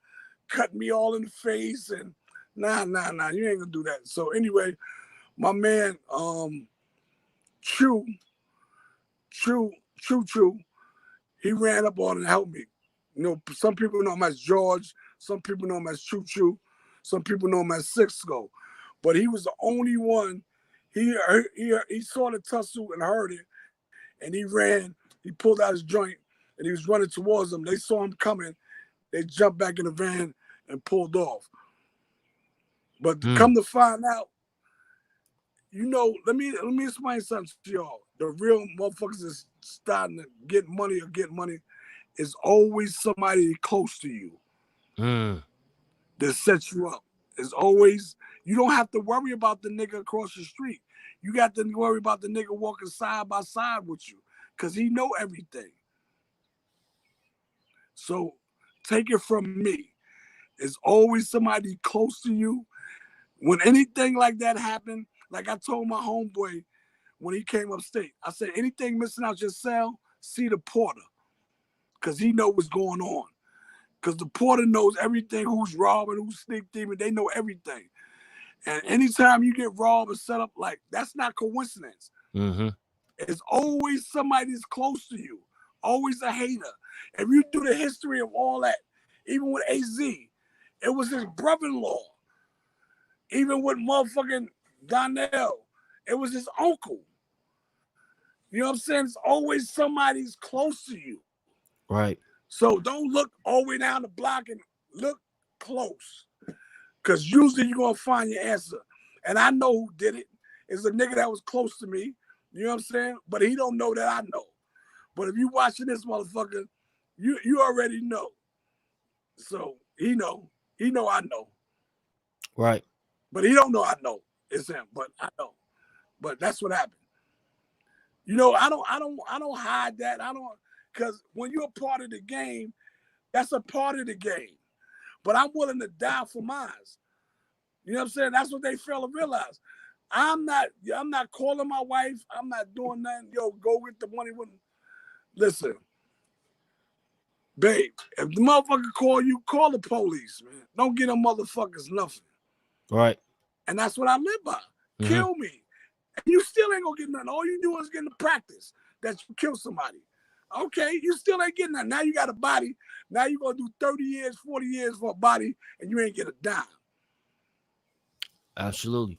cut me all in the face and nah, you ain't gonna do that. So anyway, my man, Chew, Chew, Chew, Chew, he ran up on and helped me. You know, some people know him as George, some people know him as Choo Choo, some people know him as Sixco. But he was the only one. He saw the tussle and heard it, and he ran. He pulled out his joint, and he was running towards them. They saw him coming. They jumped back in the van and pulled off. But Mm. come to find out, you know, let me explain something to y'all. The real motherfuckers is starting to get money is always somebody close to you Mm. that sets you up. It's always, you don't have to worry about the nigga across the street. You got to worry about the nigga walking side by side with you because he know everything. So take it from me. It's always somebody close to you. When anything like that happened, like I told my homeboy when he came upstate, I said, anything missing out your cell, see the porter because he know what's going on. Because the porter knows everything, who's robbing, who's sneak thieving, they know everything. And anytime you get robbed or set up, like, that's not coincidence. Mm-hmm. It's always somebody that's close to you, always a hater. If you do the history of all that, even with AZ, it was his brother-in-law. Even with motherfucking Donnell, it was his uncle. You know what I'm saying? It's always somebody's close to you. Right. So don't look all the way down the block and look close. Because usually you're going to find your answer. And I know who did it. It's a nigga that was close to me. You know what I'm saying? But he don't know that I know. But if you watching this motherfucker, you already know. So he know. He know I know. Right. But he don't know I know. It's him. But I know. But that's what happened. You know, I don't hide that. Because when you're a part of the game, that's a part of the game. But I'm willing to die for mine. You know what I'm saying? That's what they fail to realize. I'm not calling my wife. I'm not doing nothing. Yo, go get the money. Listen, babe, if the motherfucker call you, call the police, man. Don't get them motherfuckers nothing. Right. And that's what I live by. Kill me. And you still ain't gonna get nothing. All you do is get in the practice that you kill somebody. Okay, you still ain't getting that. Now you got a body. Now you're gonna do 30 years, 40 years for a body, and you ain't get a dime. Absolutely.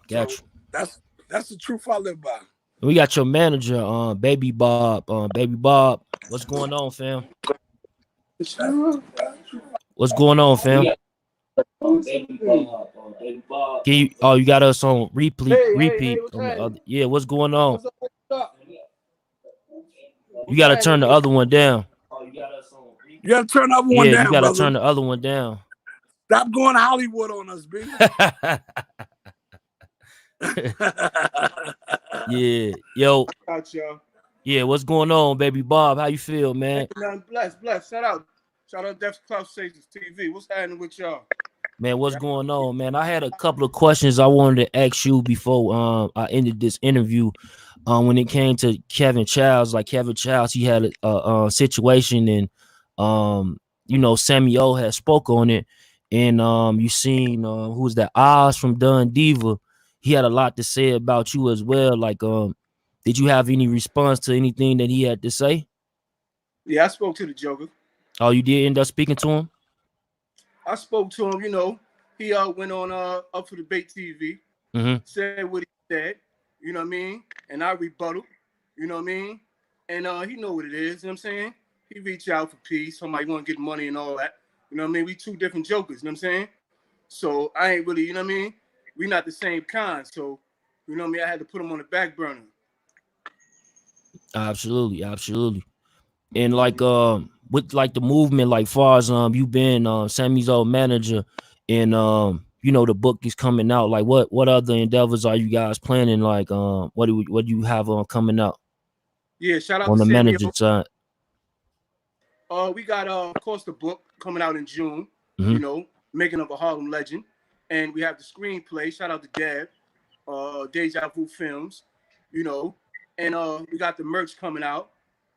Got you. That's the truth I live by. We got your manager, Baby Bob. Baby Bob, what's going on, fam? What's going on, fam? Baby Bob. Can you? Oh, you got us on repeat. Hey, On the other. Yeah, what's going on? What's up? You gotta turn the other one down. You gotta turn the other one down. Yeah, you gotta brother. turn the other one down. Stop going to Hollywood on us, B. Yeah, yo. Gotcha. Yeah, what's going on, Baby Bob? How you feel, man? Bless. Shout out Death Cloud Stations TV. What's happening with y'all? Man, what's going on, man? I had a couple of questions I wanted to ask you before I ended this interview. When it came to Kevin Chiles, like Kevin Chiles, he had a situation, and you know, Sammy O had spoke on it, and you seen who's that Oz from Dun Diva? He had a lot to say about you as well. Like, did you have any response to anything that he had to say? Yeah, I spoke to the Joker. Oh, you did end up speaking to him? I spoke to him. You know, he went on Up for Debate TV, said what he said. You know what I mean? And I rebutted. You know what I mean? And he know what it is. You know what I'm saying? He reached out for peace. Somebody want to get money and all that. You know what I mean? We two different jokers. You know what I'm saying? So I ain't really, you know what I mean? We not the same kind. So, you know what I mean? I had to put him on the back burner. Absolutely. And like with like the movement, like far as you been Sammy's old manager, and you know, the book is coming out. Like what other endeavors are you guys planning? Like what do you have coming out? Yeah, shout out on to the Sammy. manager side. We got of course the book coming out in June, you know, Making of a Harlem Legend. And we have the screenplay. Shout out to Deb, Deja Vu Films, you know. And we got the merch coming out.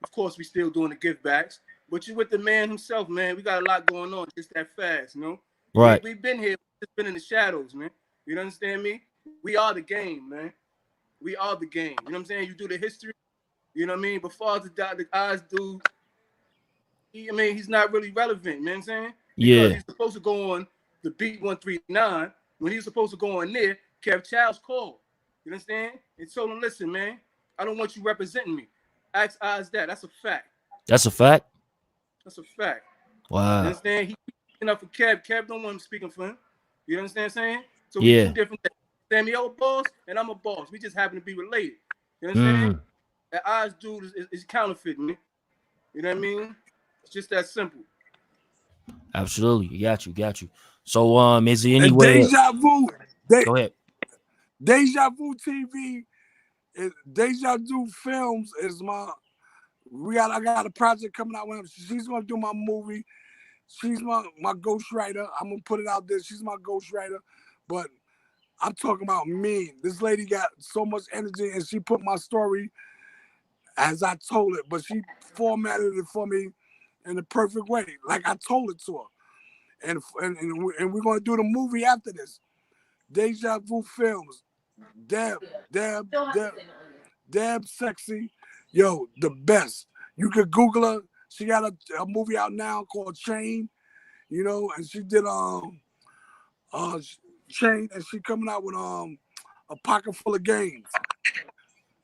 Of course, we still doing the gift backs. But you with the man himself, man. We got a lot going on just that fast, you know. Right. We've been here, just been in the shadows, man. You understand me? We are the game, man. We are the game. You know what I'm saying? You do the history, you know what I mean? But far as the eyes do, he's not really relevant, you know what I'm saying? Because he's supposed to go on the Beat 139. When he was supposed to go on there, Kev Childs called. You understand? And told him, listen, man, I don't want you representing me. Ask Oz that. That's a fact. That's a fact? That's a fact. Wow. You understand? He's speaking up for Kev. Kev don't want him speaking for him. You understand what I'm saying? So we two different things. Sammy a boss and I'm a boss. We just happen to be related. You understand? That Oz dude is counterfeiting me. You know what I mean? It's just that simple. Absolutely. Got you. So is there any way Deja Vu? Go ahead. Deja Vu TV, Deja Vu Films is I got a project coming out with him. She's gonna do my movie. She's my ghostwriter. I'm gonna put it out there. She's my ghostwriter. But I'm talking about me. This lady got so much energy, and she put my story as I told it, but she formatted it for me in the perfect way, like I told it to her. And we're gonna do the movie after this. Deja Vu Films. Deb, sexy. Yo, the best. You could Google her. She got a movie out now called Chain, you know, and she did Chain, and she coming out with a pocket full of games.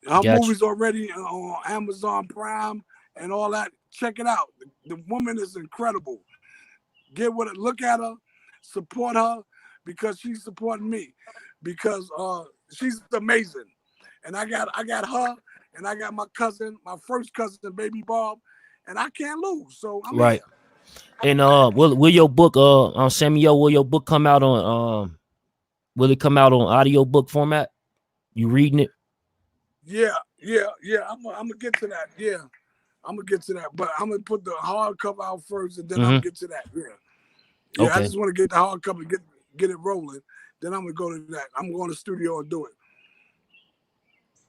Her movie's already on Amazon Prime and all that. Check it out. The woman is incredible. Get with it. Look at her. Support her because she's supporting me. Because she's amazing. And I got her, and I got my cousin, my first cousin, Baby Bob, and I can't lose. So I'm here. And will your book on Sammy O, will your book come out on will it come out on audio book format? You reading it? Yeah. I'm gonna get to that. Yeah. I'm gonna get to that, but I'm gonna put the hardcover out first, and then I'm gonna get to that. Yeah, yeah. Okay. I just want to get the hardcover, get it rolling. Then I'm gonna go to that. I'm going to the studio and do it.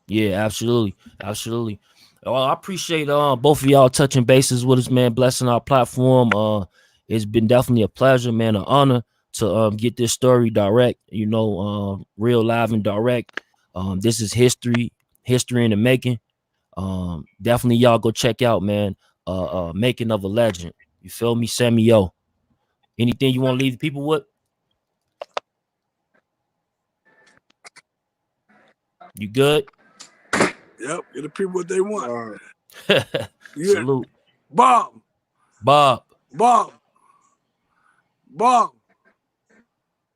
Yeah, absolutely, absolutely. Well, I appreciate both of y'all touching bases with us, man. Blessing our platform. It's been definitely a pleasure, man, an honor to get this story direct. You know, real live and direct. This is history in the making. Definitely y'all go check out, man. Making of a Legend. You feel me, Sammy? Yo, anything you want to leave the people with? You good? Yep, get the people what they want. Yeah. Salute, Bob.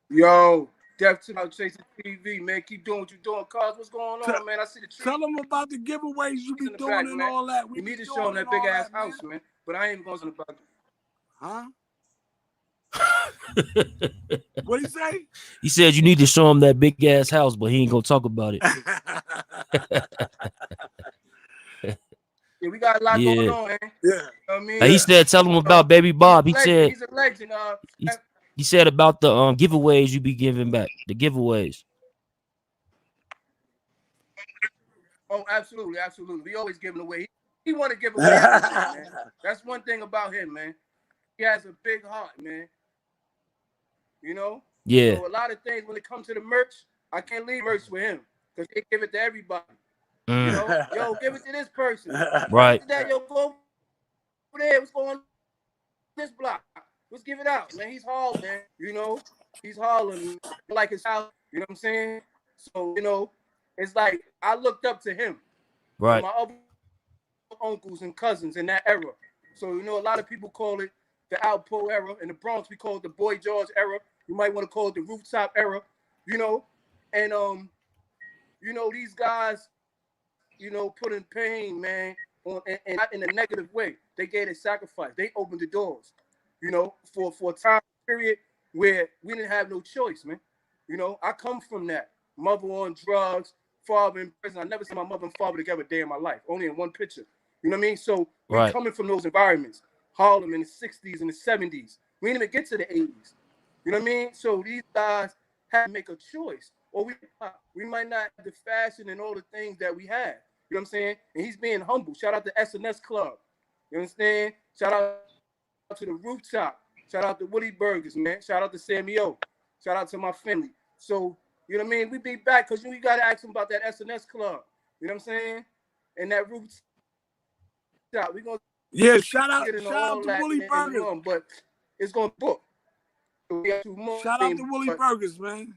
Yo, Death to Clout Chaser TV, man. Keep doing what you're doing. Cuz, what's going on, man? I see the tree. Tell them about the giveaways you be doing back, and man. all that. You need to show them that big ass house, man. But I ain't going to about it. Huh? What he say? He said you need to show him that big ass house, but he ain't gonna talk about it. Yeah, we got a lot going on, man. Yeah. You know what I mean? He said tell him about Baby Bob. He said he's a legend. He said about the giveaways you be giving back. The giveaways. Oh, absolutely, absolutely. We always giving away. He want to give away everything, man. That's one thing about him, man. He has a big heart, man. You know? Yeah. So a lot of things when it comes to the merch, I can't leave merch with him because they give it to everybody. You know? Yo, give it to this person. Right. That, yo, go over there. What's going on this block? Let's give it out, man. He's hauling, man. You know? He's hauling like his house. You know what I'm saying? So, you know, it's like I looked up to him. Right. My other uncles and cousins in that era. So, you know, a lot of people call it the Alpo era. In the Bronx, we call it the Boy George era. You might want to call it the Rooftop era, you know? And, you know, these guys, you know, put in pain, man, and not in a negative way. They gave a sacrifice. They opened the doors, you know, for a time period where we didn't have no choice, man. You know, I come from that. Mother on drugs, father in prison. I never seen my mother and father together a day in my life, only in one picture. You know what I mean? So we're coming from those environments. Harlem in the 60s and the 70s. We didn't even get to the 80s. You know what I mean? So these guys had to make a choice. Or we might not have the fashion and all the things that we had. You know what I'm saying? And he's being humble. Shout out to SNS Club. You understand? Shout out to the Rooftop. Shout out to Woody Burgers, man. Shout out to Sammy O. Shout out to my family. So, you know what I mean? We be back because you got to ask them about that SNS Club. You know what I'm saying? And that Rooftop. We're going to shout out to Woody Burgers. But it's going to book. So shout out to Woody Burgers, man.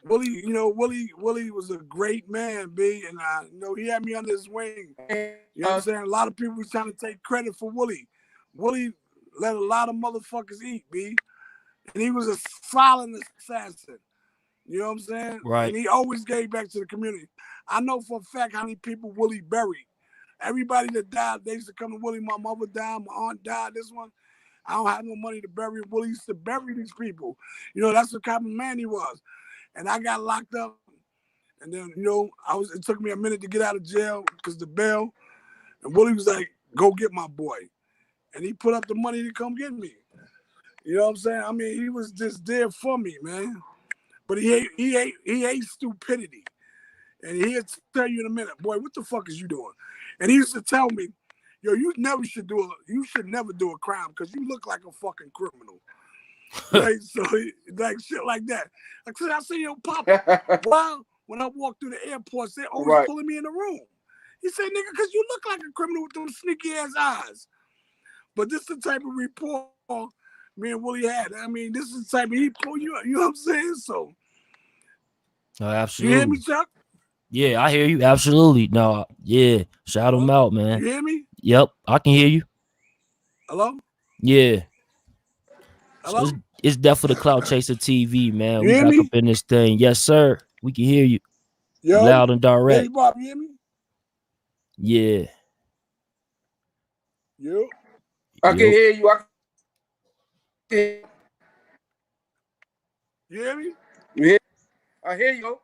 Willie, you know, Willie was a great man, B, and you know, he had me under his wing. You know what I'm saying? A lot of people was trying to take credit for Willie. Willie let a lot of motherfuckers eat, B. And he was a silent assassin. You know what I'm saying? Right. And he always gave back to the community. I know for a fact how many people Willie buried. Everybody that died, they used to come to Willie. My mother died, my aunt died, this one. I don't have no money to bury. Willie used to bury these people. You know, that's the type of man he was. And I got locked up. And then, you know, it took me a minute to get out of jail because the bail. And Willie was like, go get my boy. And he put up the money to come get me. You know what I'm saying? I mean, he was just there for me, man. But he hates stupidity. And he'll tell you in a minute, boy, what the fuck is you doing? And he used to tell me, yo, you should never do a crime because you look like a fucking criminal. Right? So, like shit like that. Like, I see your papa. Well, when I walk through the airports, they're always pulling me in the room. He said, nigga, because you look like a criminal with those sneaky ass eyes. But this is the type of rapport me and Willie had. I mean, this is the type of he pull you up. You know what I'm saying? So, absolutely. You hear me, Chuck? Yeah, I hear you. Absolutely. No, yeah. Shout him out, man. You hear me? Yep, I can hear you. Hello? Yeah. Hello? So it's Death for the Clout Chaser TV, man. You we hear back me? up in this thing. Yes, sir. We can hear you. Yo, loud and direct. Baby Bob, you hear me? Yeah. Yo. I can hear you. You hear me? Yeah. I hear you.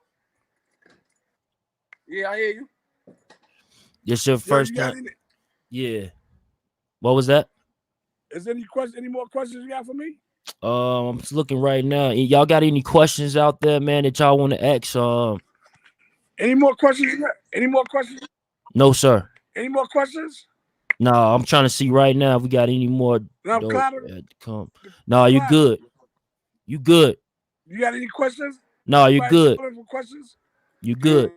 Yeah, I hear you. This your first time. Yeah. What was that? Is there any more questions you got for me? I'm just looking right now. Y'all got any questions out there, man, that y'all want to ask? Any more questions? Any more questions? No, sir. Any more questions? No, I'm trying to see right now if we got any more No, dope. Connor. No, you good. You good. You got any questions? No, you good. For questions? You good.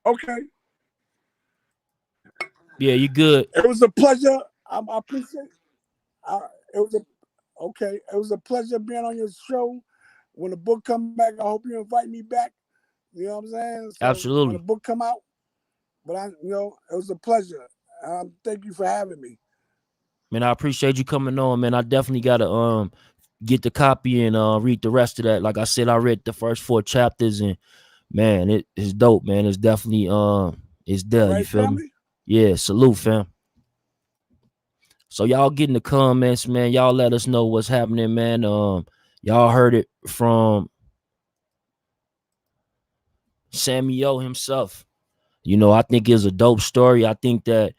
Okay. Yeah, you good. It was a pleasure. I appreciate it. It was a pleasure being on your show. When the book comes back, I hope you invite me back. You know what I'm saying? So Absolutely. when the book come out, but it was a pleasure. Thank you for having me. Man, I appreciate you coming on, man. I definitely gotta get the copy and read the rest of that. Like I said, I read the first 4 chapters and man, it's dope, man. It's definitely it's there. Right, You feel family? me? Yeah, salute, fam. So y'all get in the comments, man. Y'all let us know what's happening, man. Y'all heard it from Sammy O himself. You know, I think it's a dope story. I think that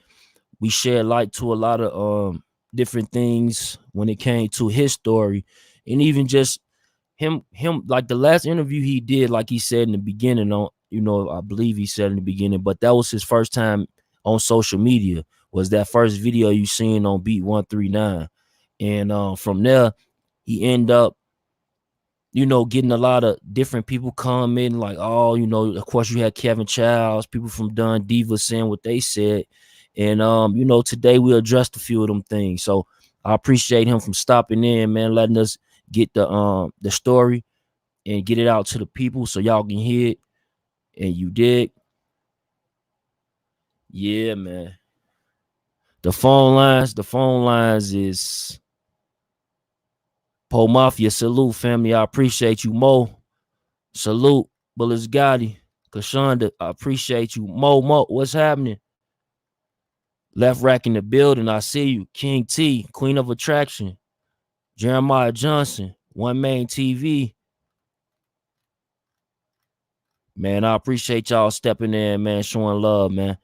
we shed light to a lot of different things when it came to his story, and even just him like the last interview he did, like he said in the beginning on, I believe he said in the beginning, but that was his first time on social media, was that first video you seen on Beat 139. And from there he ended up getting a lot of different people commenting like, oh, of course you had Kevin Chiles, people from Dun Diva saying what they said. And today we addressed a few of them things. So I appreciate him from stopping in, man, letting us get the story and get it out to the people so y'all can hear it. And you dig? Yeah, man. The phone lines is Po Mafia. Salute, family. I appreciate you, Mo. Salute, Bullets Gotti. Kashonda, I appreciate you. Mo, what's happening? Left Rack in the building, I see you. King T, Queen of Attraction. Jeremiah Johnson, One Main TV. Man, I appreciate y'all stepping in, man, showing love, man.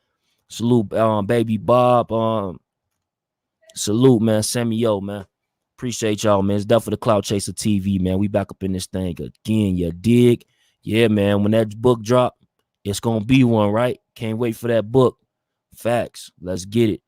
Salute, Baby Bob. Salute, man. Sammy O, man. Appreciate y'all, man. It's definitely the Cloud Chaser TV, man. We back up in this thing again. You dig? Yeah, man. When that book drop, it's gonna be one, right? Can't wait for that book. Facts. Let's get it.